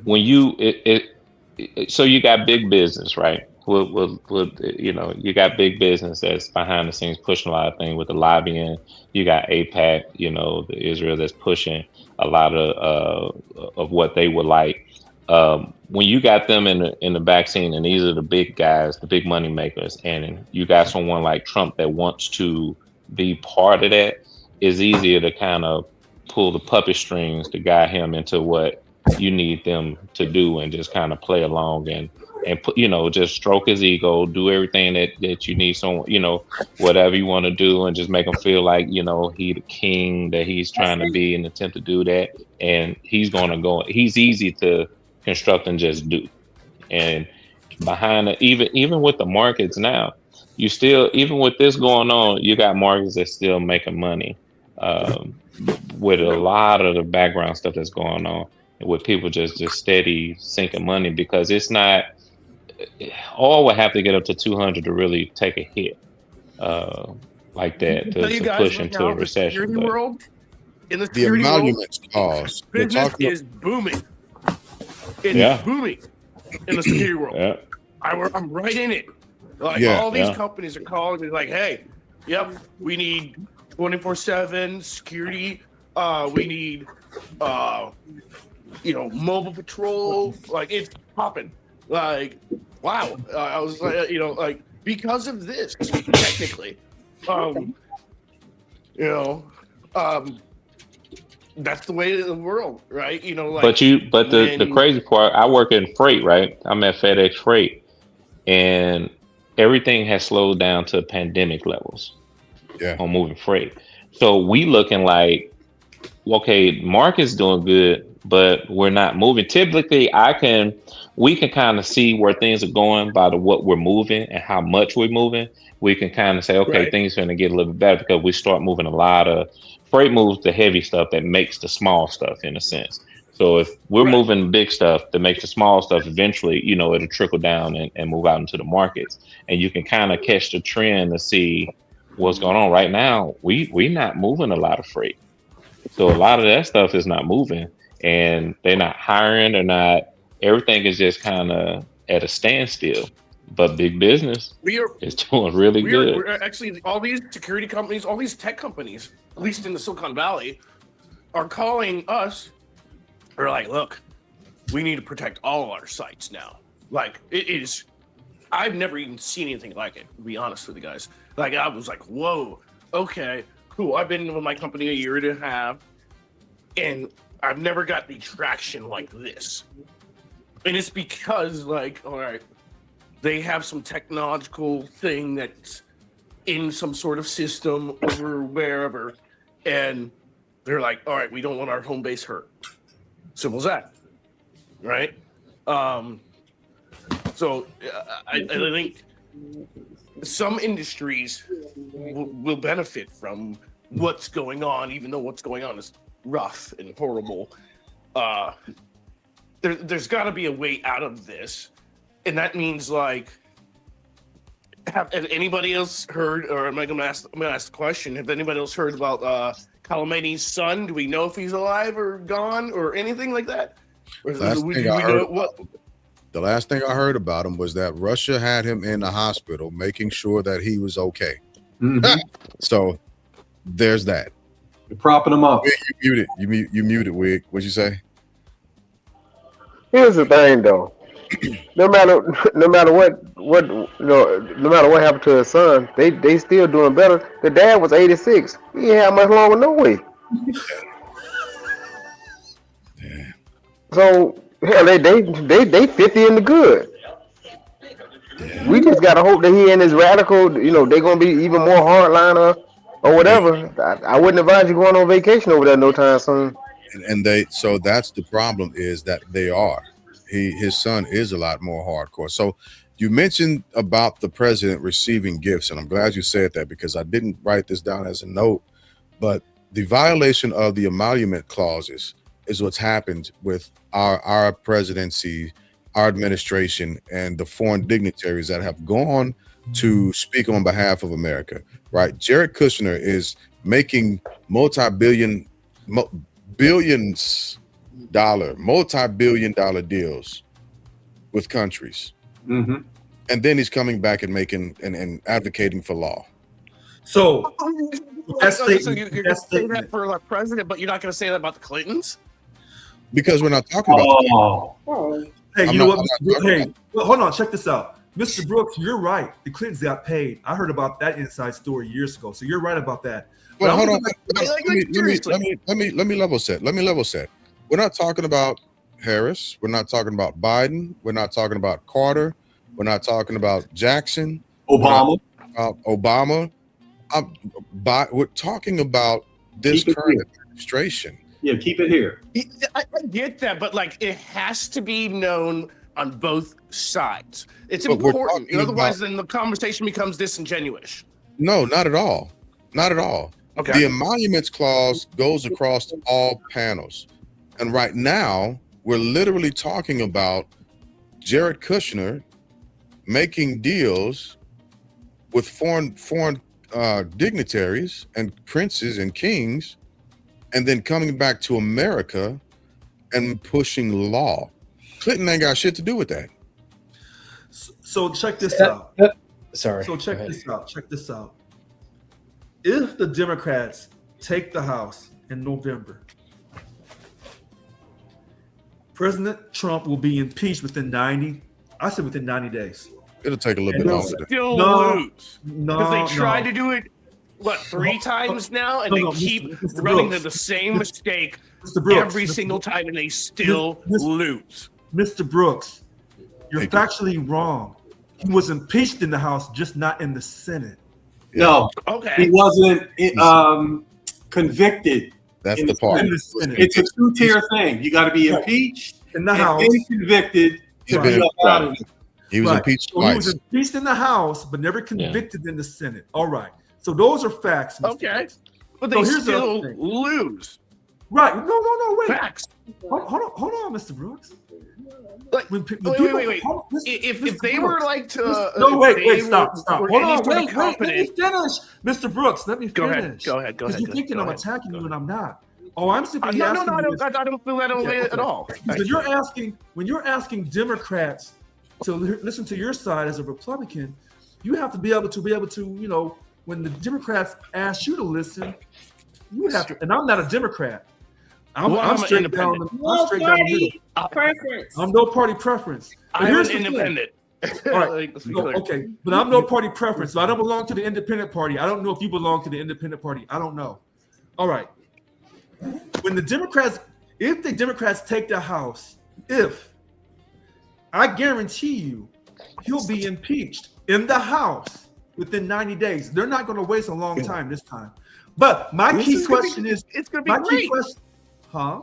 when you so you got big business, right? With you got big business that's behind the scenes pushing a lot of things with the lobbying. You got AIPAC, the Israel that's pushing a lot of what they would like. When you got them in the back scene, and these are the big guys, the big money makers, and you got someone like Trump that wants to be part of that, it's easier to kind of pull the puppet strings to guide him into what you need them to do, and just kind of play along and put, just stroke his ego, do everything that you need someone, whatever you want to do, and just make him feel like, he the king that he's trying to be, and attempt to do that. And he's easy to construct and just do. And behind it, even with the markets now, you still, even with this going on, you got markets that's still making money with a lot of the background stuff that's going on, with people just steady sinking money, because it's not, all would have to get up to 200 to really take a hit like that to push into a recession. In the The security world, emoluments cause. business is booming. It's booming in the security world. Yeah. I'm right in it. Like all these companies are calling me like, hey, we need 24/7 security. We need mobile patrol. Like, it's popping. Like, wow. I was like, because of this, technically, that's the way of the world, right? But the crazy part, I work in freight, right? I'm at FedEx Freight, and everything has slowed down to pandemic levels on moving freight. So we looking like, okay, market's doing good, but we're not moving. Typically, we can kind of see where things are going by what we're moving and how much we're moving. We can kind of say, okay, things are going to get a little bit better, because we start moving a lot of freight, moves the heavy stuff that makes the small stuff, in a sense. So if we're moving big stuff that makes the small stuff, eventually, it'll trickle down and move out into the markets. And you can kind of catch the trend to see what's going on. Right now, we're not moving a lot of freight. So a lot of that stuff is not moving, and they're not hiring. Everything is just kind of at a standstill. But big business is doing really good. We're actually, all these security companies, all these tech companies, at least in the Silicon Valley, are calling us. They're like, look, we need to protect all of our sites now. Like, it is, I've never even seen anything like it, to be honest with you guys. Like, I was like, whoa, okay, cool. I've been with my company a year and a half, and I've never got the traction like this. And it's because, like, all right, they have some technological thing that's in some sort of system over wherever, and they're like, all right, we don't want our home base hurt. Simple as that, right? So I think some industries will benefit from what's going on, even though what's going on is rough and horrible. There's got to be a way out of this, and that means, like, Have anybody else heard, or I'm gonna ask the question? Have anybody else heard about Khamenei's son? Do we know if he's alive or gone or anything like that? Or The last thing I heard about him was that Russia had him in the hospital, making sure that he was okay. Mhm. So there's that. You're propping him up. Wig, you muted. You muted, Wig. What'd you say? Here's the thing, though. No matter what no matter what happened to his son, they still doing better. The dad was 86. He didn't have much longer, no way. So hell, they 50 in the good. We just gotta hope that he and his radical, they're gonna be even more hardliner or whatever. I wouldn't advise you going on vacation over there no time soon. And so that's the problem, is that they are. His son is a lot more hardcore. So you mentioned about the president receiving gifts, and I'm glad you said that, because I didn't write this down as a note, but the violation of the emolument clauses is what's happened with our presidency, our administration, and the foreign dignitaries that have gone to speak on behalf of America, right? Jared Kushner is making multi-billion dollar deals with countries. Mm-hmm. And then he's coming back and making and advocating for law. So that's So you're going to say that for the president, but you're not going to say that about the Clintons? Because we're not talking about Hey, I'm you know not- what? I'm not- Hey, well, hold on. Check this out. Mr. Brooks, you're right. The Clintons got paid. I heard about that inside story years ago. So you're right about that. Well, But hold I'm on. Seriously. Let me level set. We're not talking about Harris. We're not talking about Biden. We're not talking about Carter. We're not talking about Jackson. Obama. Obama. We're talking about this Keep it current here. administration. Yeah, keep it here. I get that, but like it has to be known on both sides. It's But we're important. talking Otherwise, then the conversation becomes disingenuous. No, not at all. Not at all. Okay. The emoluments clause goes across all panels. And right now, we're literally talking about Jared Kushner making deals with foreign dignitaries and princes and kings, and then coming back to America and pushing law. Clinton ain't got shit to do with that. So check this out. Sorry. So check go ahead. this out. Check this out. If the Democrats take the House in November, President Trump will be impeached within 90 days. It'll take a little bit They'll longer. still No, lose. No, Because they tried no. to do it, what, 3 times now? And No, they keep Mr. running Brooks. to the same mistake Mr. Brooks, every single time, and they still lose. Mr. Brooks, you're Thank you. factually wrong. He was impeached in the House, just not in the Senate. No, he Okay. wasn't convicted. That's In the the part. In the Senate. It's a two-tier thing. You got to be Right. impeached In the and House. then convicted to Right. be up out of it. He was Right. impeached So he was twice. impeached in the House, but never convicted in the Senate. All right. So those are facts. Mr. Okay. Brooks. But So they here's the still other thing. lose. Right. No, wait. Facts. Hold on, Mr. Brooks. Like, When wait, people- wait. hold on, If Mr. they Brooks. were like to, No, if wait, they stop. were Hold on, any sort of wait. Let me competent- finish. Mr. Brooks, let me Go finish. ahead. Go ahead. Because you're thinking go I'm ahead. attacking you and I'm not. Oh, I'm simply No, asking I you don't. this. I don't feel that way Okay. at all. So when you're asking Democrats to listen to your side as a Republican, you have to be able to, when the Democrats ask you to listen, you have to. And I'm not a Democrat. I'm an straight down. independent. I'm straight down the middle. Preference. I'm no party preference. But I'm here's an the thing. independent. All right. Like, let's be No, clear. okay, but I'm no party preference. So I don't belong to the independent party. I don't know if you belong to the independent party. I don't know. All right. If the Democrats take the House, I guarantee you, he'll be impeached in the House within 90 days. They're not going to waste a long time this time. But my key question is, it's gonna be my key great. question, huh?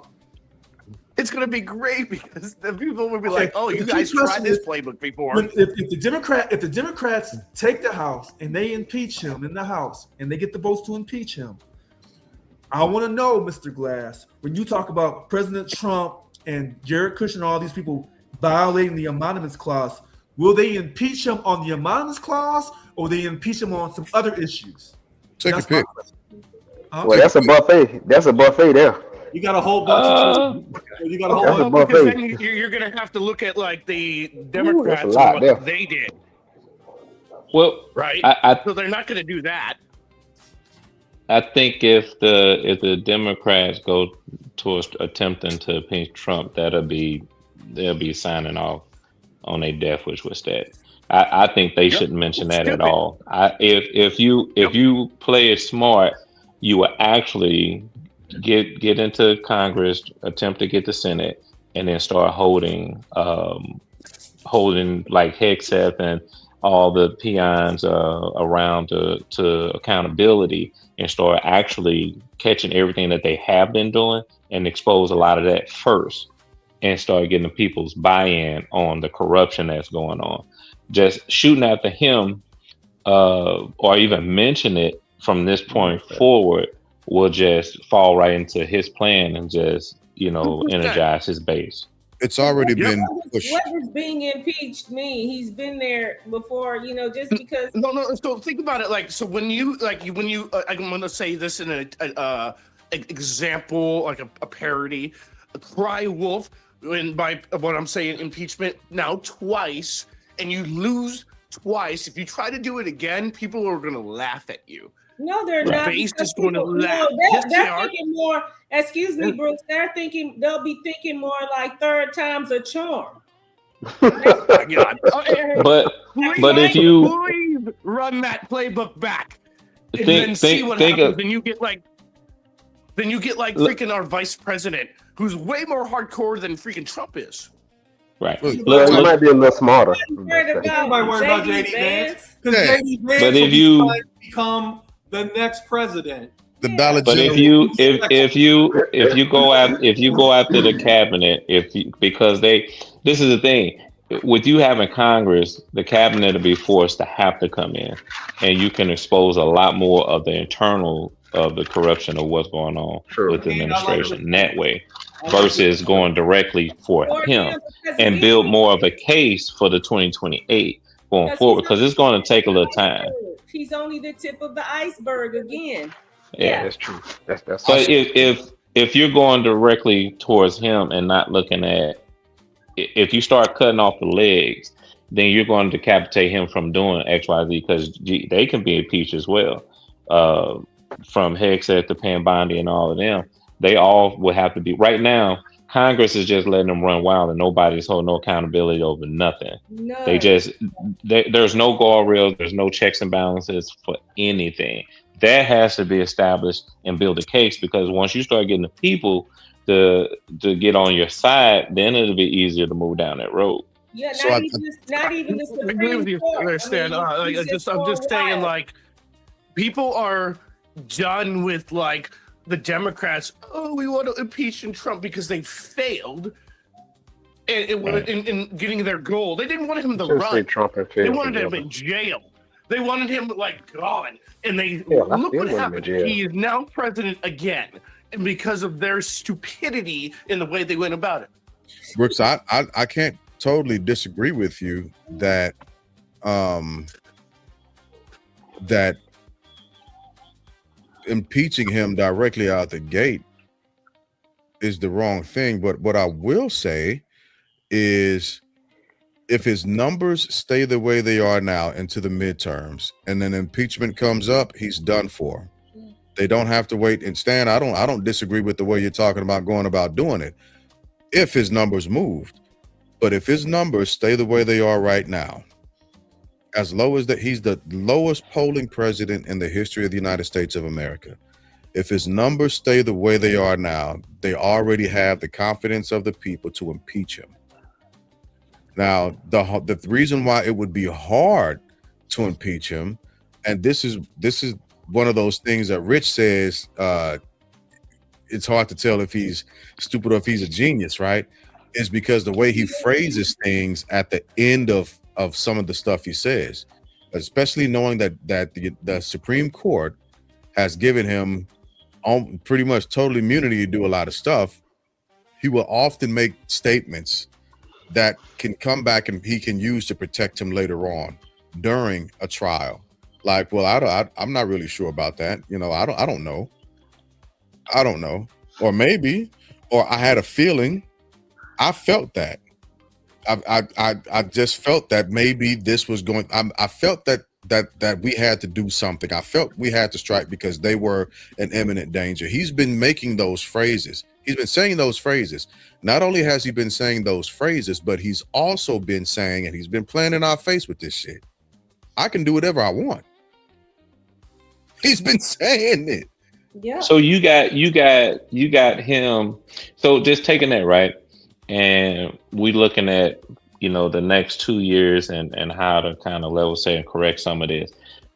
It's gonna be great because the people will be Okay, like, "Oh, the you key guys tried question this is- playbook before." If the Democrats take the House and they impeach him in the House and they get the votes to impeach him, I want to know, Mr. Glass, when you talk about President Trump and Jared Kushner and all these people violating the emoluments clause, will they impeach him on the emoluments clause or they impeach him on some other issues? Take a That's my pick. question. Huh? Well, that's a buffet. That's a buffet there. You got a whole bunch of you got a whole That's a bunch. Because buffet. then you're going to have to look at like the Ooh, Democrats that's a and lot what there. they did, Well, right? I So they're not going to do that. think if the Democrats go towards attempting to impeach Trump, they'll be signing off on their death wish with that. I think they shouldn't mention that at Stupid. all. If you play it smart, you will actually get into Congress, attempt to get the Senate, and then start holding like Hegseth and all the peons around to accountability, and start actually catching everything that they have been doing and expose a lot of that first, and start getting the people's buy-in on the corruption that's going on. Just shooting after him or even mention it from this point forward will just fall right into his plan and just, energize his base. It's already Yep. been pushed. What does being impeached mean? He's been there before, just because. No. So think about it. Like, so when you I'm going to say this in an example, like a parody. Cry wolf, and by what I'm saying, impeachment now twice, and you lose twice. If you try to do it again, people are going to laugh at you. No, they're The not. base because is going to people- laugh. No, Yes, they they're are. thinking more. Excuse me, Bruce. They'll be thinking more like third time's a charm. Oh my God. But if you please run that playbook back and Think- then see think- what think happens, of- then you get like freaking our vice president, who's way more hardcore than freaking Trump is. right, Well, Well, he look, might be a little smarter. Worried about Nobody worried about JD JD Vance. Because Yeah. JD Vance But will if be you- trying to become the next president. The ballot but if general. you go after the cabinet, because this is the thing, with you having Congress, the cabinet will be forced to have to come in, and you can expose a lot more of the internal of the corruption of what's going on Sure. with the Yeah, I like administration it. that way, versus going directly for him because and he- build more of a case for the 2028 going forward, because it's going to take a little time. He's only the tip of the iceberg again. Yeah. That's true. That's But if you're going directly towards him and not looking at, if you start cutting off the legs, then you're going to decapitate him from doing X, Y, Z, because they can be impeached as well. From Hegseth to Pam Bondi and all of them, they all will have to be. Right now, Congress is just letting them run wild, and nobody's holding no accountability over nothing. No. There's no guardrails, there's no checks and balances for anything. That has to be established and build a case, because once you start getting the people to get on your side, then it'll be easier to move down that road. Yeah, So not I- even the I agree with you. Supreme I Court. understand. I mean, I'm just saying, like, people are done with like the Democrats. Oh, we want to impeach Trump because they failed in getting their goal. They didn't want him to Should say run. Trump and They fail wanted him together. in jail. They wanted him like gone. And they Yeah, I look still what want him in happened. jail. He is now president again, and because of their stupidity in the way they went about it. Brooks, I can't totally disagree with you that that impeaching him directly out the gate is the wrong thing. But what I will say is, if his numbers stay the way they are now into the midterms, and then impeachment comes up, he's done for. They don't have to wait. And Stan, I don't disagree with the way you're talking about going about doing it, if his numbers moved. But if his numbers stay the way they are right now, as low as that, he's the lowest polling president in the history of the United States of America. If his numbers stay the way they are now, they already have the confidence of the people to impeach him. Now, the reason why it would be hard to impeach him, and this is one of those things that Rich says, it's hard to tell if he's stupid or if he's a genius, right? Is because the way he phrases things at the end of some of the stuff he says, especially knowing that the Supreme Court has given him pretty much total immunity to do a lot of stuff. He will often make statements that can come back and he can use to protect him later on. during a trial. Like, well, I'm not really sure about that. You know, I don't know. I don't know. Or maybe, or I had a feeling. I felt that. I just felt that maybe this was going. I felt that we had to do something. I felt we had to strike because they were an imminent danger. He's been making those phrases. He's been saying those phrases. Not only has he been saying those phrases, but he's also been saying, and he's been playing in our face with this shit. I can do whatever I want. He's been saying it. Yeah. So you got him. So just taking that, right? And we looking at, you know, the next 2 years and how to kind of level set and correct some of this.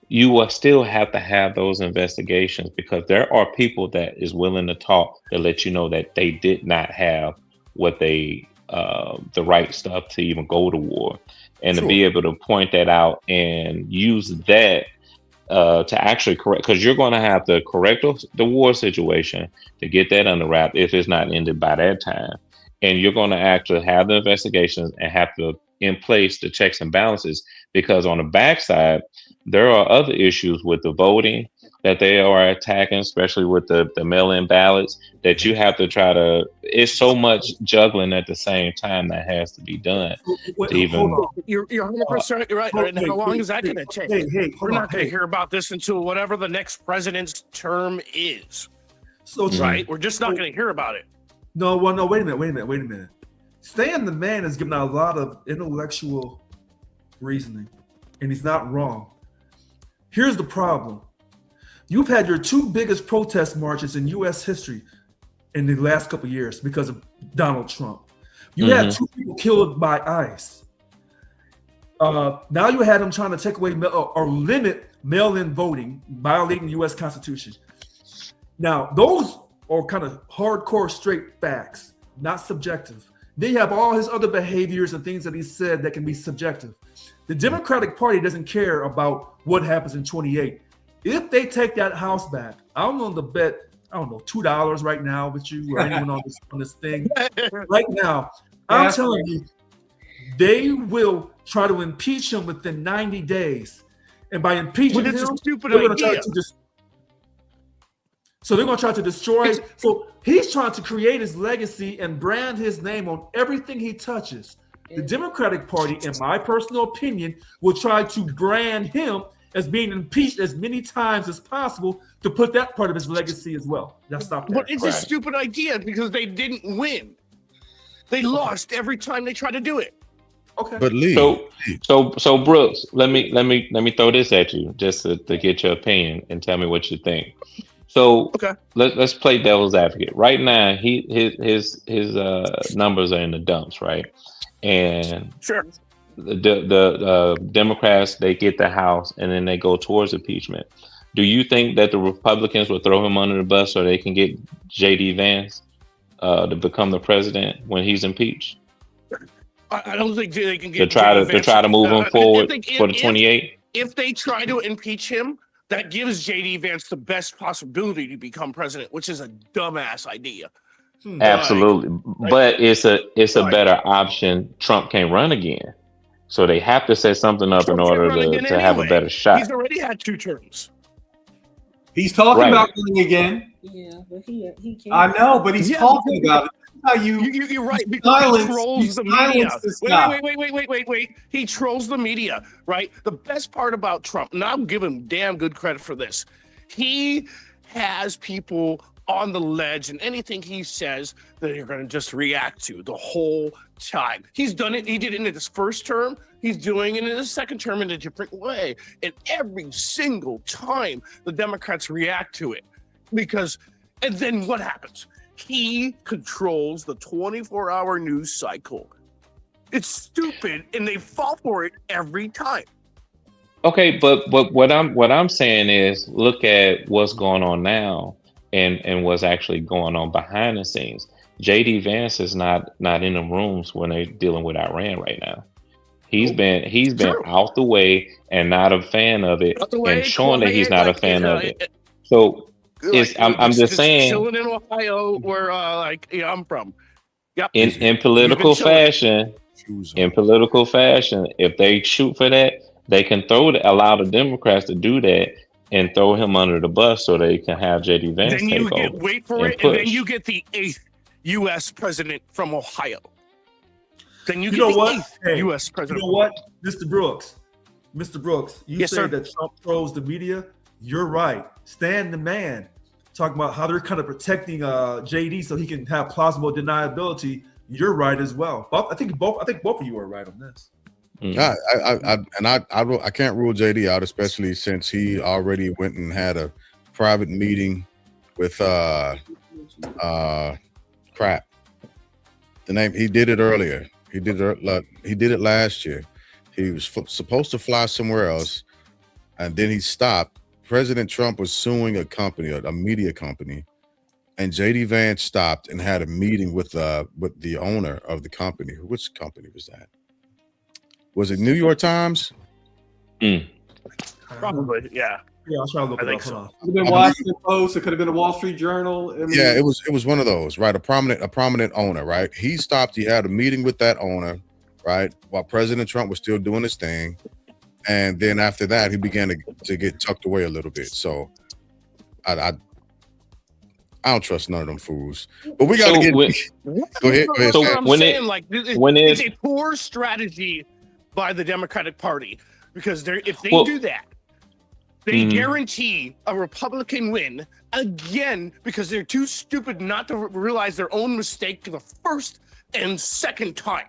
You will still have to have those investigations because there are people that is willing to talk to let you know that they did not have what they the right stuff to even go to war, and Sure. to be able to point that out and use that to actually correct, because you're going to have to correct the war situation to get that under wrap if it's not ended by that time. And you're going to actually have the investigations and have to in place the checks and balances, because on the backside, there are other issues with the voting that they are attacking, especially with the mail-in ballots, that you have to try to, it's so much juggling at the same time that has to be done. Wait, To even, hold on. You're 100% right. Hold- And how wait, long wait, is that hey, going to take? Hey, We're hold on. not going to Hey, hear about this until whatever the next president's term is, so right? We're just not going to hear about it. No, well, no, wait a minute. Stan the man has given out a lot of intellectual reasoning, and he's not wrong. Here's the problem. You've had your two biggest protest marches in U.S. history in the last couple of years because of Donald Trump. You had two people killed by ICE. Now you had them trying to take away or limit mail-in voting, violating the U.S. Constitution. Now, those are kind of hardcore straight facts, not subjective. Then you have all his other behaviors and things that he said that can be subjective. The Democratic Party doesn't care about what happens in 28. If they take that house back, I'm willing to bet, I don't know, $2 right now with you or anyone on this thing. Right now, I'm telling you, they will try to impeach him within 90 days. And by impeaching But it's him, a stupid they're going to try idea. to so they're going to try to destroy. So he's trying to create his legacy and brand his name on everything he touches. The Democratic Party, in my personal opinion, will try to brand him as being impeached as many times as possible to put that part of his legacy as well. That's not. But it's a stupid idea because they didn't win. They lost every time they tried to do it. Okay. But Lee, so Brooks, let me throw this at you just to get your opinion and tell me what you think. So let's play devil's advocate. Right now, his numbers are in the dumps, right? And sure, the Democrats, they get the House and then they go towards impeachment. Do you think that the Republicans will throw him under the bus so they can get J.D. Vance to become the president when he's impeached? I don't think they can get to try to move him forward for the 28. If they try to impeach him, that gives J.D. Vance the best possibility to become president, which is a dumbass idea. Absolutely, but it's a better option. Trump can't run again, so they have to set something up in order to have a better shot. He's already had 2 terms. He's talking about running again. Yeah, but he can't. I know, but he's talking about it. How You're right. Because he trolls the media. Wait. He trolls the media, right? The best part about Trump, and I'll give him damn good credit for this, he has people on the ledge, and anything he says that you're going to just react to the whole time. He's done it. He did it in his first term. He's doing it in his second term in a different way. And every single time the Democrats react to it, and then what happens? He controls the 24-hour news cycle. It's stupid, and they fall for it every time. Okay, but what I'm saying is, look at what's going on now, and what's actually going on behind the scenes. J.D. Vance is not in the rooms when they're dealing with Iran right now. He's been out the way and not a fan of it, and showing that he's not a fan of it. So. I'm just saying, chilling in Ohio, where I'm from. Yep. In political fashion, if they shoot for that, they can allow the Democrats to do that and throw him under the bus so they can have JD Vance Then you take get over. wait for and it, and then push. you get the 8th U.S. president from Ohio. Then you You get know the what? 8th Hey, U.S. You president. know what, Mr. Brooks? Mr. Brooks, you Yes, say sir. that Trump trolls the media. You're right. Stan the man talking about how they're kind of protecting JD so he can have plausible deniability. You're right as well. I think both of you are right on this. I can't rule JD out, especially since he already went and had a private meeting with crap. The name he did it earlier. He did it last year. He was supposed to fly somewhere else, and then he stopped. President Trump was suing a company, a media company, and JD Vance stopped and had a meeting with the owner of the company. Which company was that? Was it New York Times? Probably, yeah. Yeah, I'll try to look I it think up. so. Hold on. It could have been Washington Post. It could have been the Wall Street Journal. I mean, Yeah, it was one of those, right? A prominent owner, right? He stopped. He had a meeting with that owner, right, while President Trump was still doing his thing, and then after that, he began to get tucked away a little bit. So, I don't trust none of them fools. But we got to get. Go ahead. That's So what I'm when saying. It's it a poor strategy by the Democratic Party because if they Well- do that, they Mhm. guarantee a Republican win again because they're too stupid not to realize their own mistake the first and second time.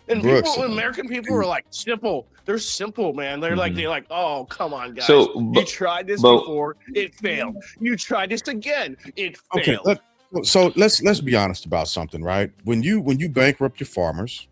And Brooks. American people are like simple. They're simple, man. They're like, oh, come on, guys. So, You tried this but- before, it failed. You tried this again, it Okay, failed. so let's be honest about something, right? When you bankrupt your farmers,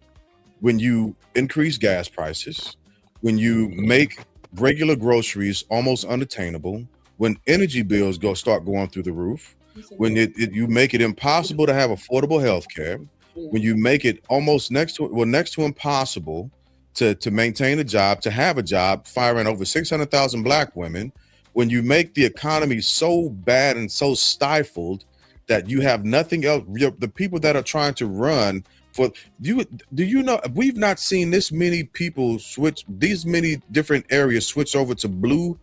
when you increase gas prices, when you make regular groceries almost unattainable, when energy bills start going through the roof, when you make it impossible to have affordable health care, when you make it almost next to impossible to maintain a job, to have a job, firing over 600,000 black women, when you make the economy so bad and so stifled that you have nothing else, the people that are trying to run for you, do you know we've not seen this many people switch, these many different areas switch over to blue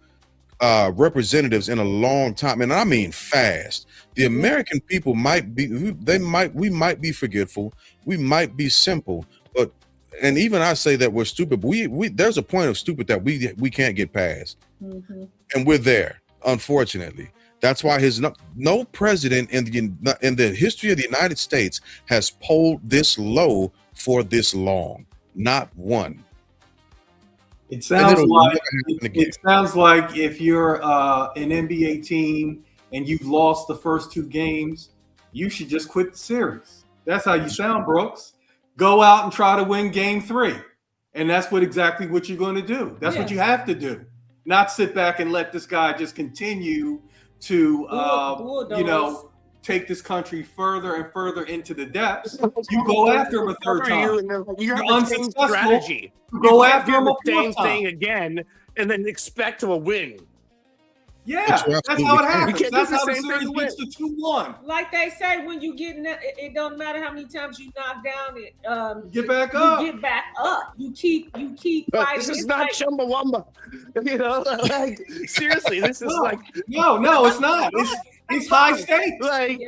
representatives in a long time, and I mean fast. The American people we might be forgetful, we might be simple, but and even I say that we're stupid, but we there's a point of stupid that we can't get past, and we're there, unfortunately. That's why no president in the history of the United States has polled this low for this long. Not one. It sounds like if you're an NBA team and you've lost the first 2 games, you should just quit the series. That's how you sound, Brooks. Go out and try to win game 3. And that's exactly what you're going to do. That's what you have to do. Not sit back and let this guy just continue to take this country further and further into the depths. You go after him a third time. You have You're the same unsuccessful. strategy. You go can't after do him the a same fourth time. thing again and then expect a win. Yeah, But you that's absolutely how it can. happens. You can't That's do the how the same series thing gets to 2-1. Like they say, when you get in it don't matter how many times you knock down it. Get back up. You get back up. You keep But fighting. this is It's not like- Chumbawamba. You know, like seriously, this is like No, it's not. It's high stakes. like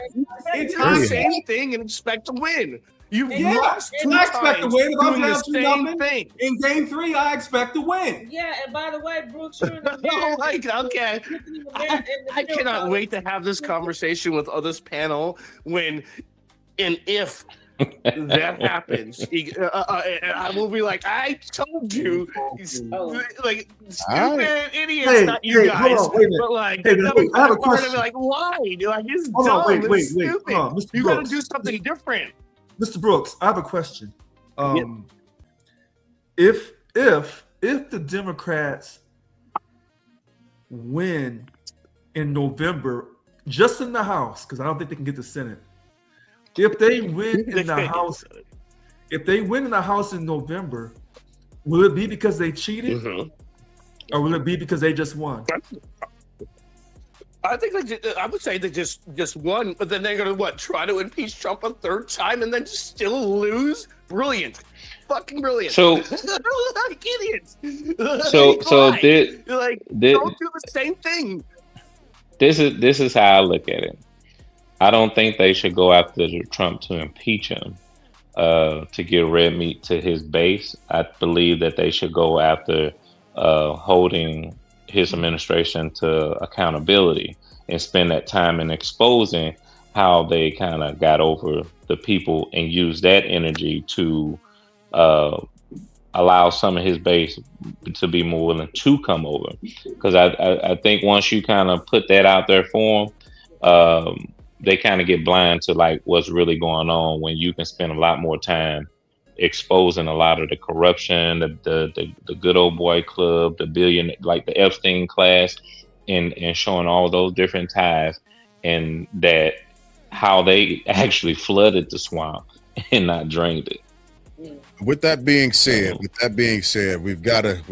It's do high the stakes. same thing and expect to win. You've Yeah, lost 2 and I expect to times win. If I'm doing the down 2 same nothing, thing. in game 3, I expect to win. Yeah, and by the way, Brooks, you're in the Oh, like, okay. I cannot wait to have this conversation with this panel when and if that happens. I will be like, I told you, like stupid idiots, Hey, not you hey, guys, hold on, wait a minute. but like, Hey, wait, I have a I'm gonna be question. like, why? Like, it's Hold dumb. on, wait, It's wait. stupid. Hold on, Mr. You gotta Brooks. do something different. Mr. Brooks, I have a question. If the Democrats win in November, just in the House, because I don't think they can get the Senate. If they win in the House, in November, will it be because they cheated, or will it be because they just won? I think I would say they just won, but then they're gonna try to impeach Trump a third time and then just still lose. Brilliant, fucking brilliant. So like idiots. So don't do this the same thing. this is how I look at it. I don't think they should go after Trump to impeach him to give red meat to his base. I believe that they should go after holding his administration to accountability and spend that time in exposing how they kind of got over the people and use that energy to allow some of his base to be more willing to come over. Because I think once you kind of put that out there for them, they kind of get blind to like what's really going on when you can spend a lot more time exposing a lot of the corruption, the good old boy club, the billion, like the Epstein class, and showing all those different ties and that how they actually flooded the swamp and not drained it. With that being said, we've got to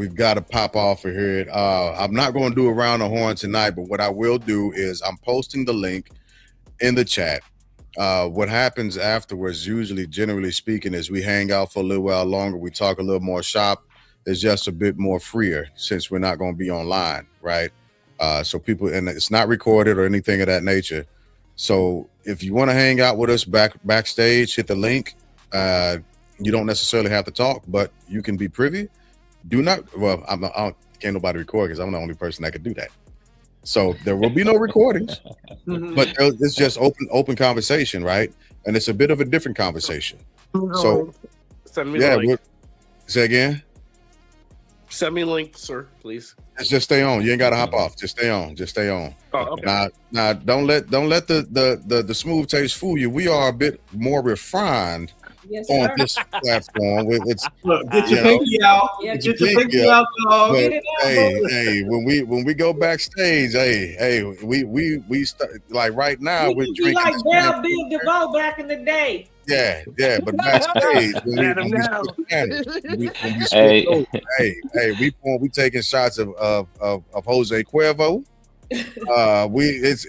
pop off of here. I'm not going to do a round the horn tonight, but what I will do is I'm posting the link in the chat. What happens afterwards, usually, generally speaking, is we hang out for a little while longer. We talk a little more shop. It's just a bit more freer since we're not going to be online, right? So people, and it's not recorded or anything of that nature. So if you want to hang out with us backstage, hit the link. You don't necessarily have to talk, but you can be privy. Do not. Well, I can't nobody record because I'm the only person that could do that. So there will be no recordings, but it's just open conversation, right? And it's a bit of a different conversation. So send me the link. Say again. Send me a link, sir, please. Just stay on. You ain't got to hop off. Just stay on. Oh, okay. Now, don't let the smooth taste fool you. We are a bit more refined on this platform. Look, get your pinky out. Yeah, Get your pinky out, dog. But, hey, when we go backstage, we start like right now we're You drinking. like Bell Biv DeVoe back in the day. Yeah, but backstage we taking shots of Jose Cuervo. It's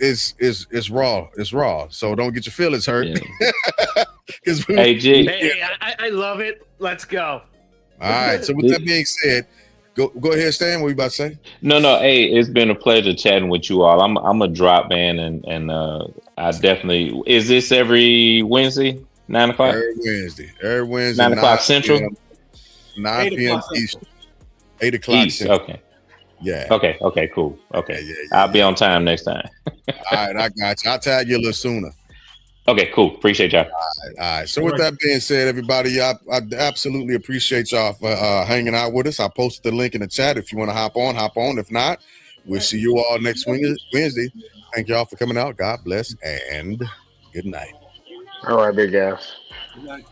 raw. So don't get your feelings hurt. Because G. I love it. Let's go. All right. So with that being said, go ahead, Stan. What you about to say? No. Hey, it's been a pleasure chatting with you all. I'm a drop man, and I definitely. Is this every Wednesday, 9 o'clock? Every Wednesday, 9 o'clock Central. 9 p.m. Eastern. 8 o'clock East. Central. Okay. Yeah. Okay. Cool. Okay. Yeah. I'll be on time next time. All right, I got you. I'll tag you a little sooner. Okay, cool. Appreciate y'all. All right. So with that being said, everybody, I absolutely appreciate y'all for hanging out with us. I posted the link in the chat. If you want to hop on. If not, we'll see you all next Wednesday. Thank y'all for coming out. God bless and good night. All right, big guys. Good night.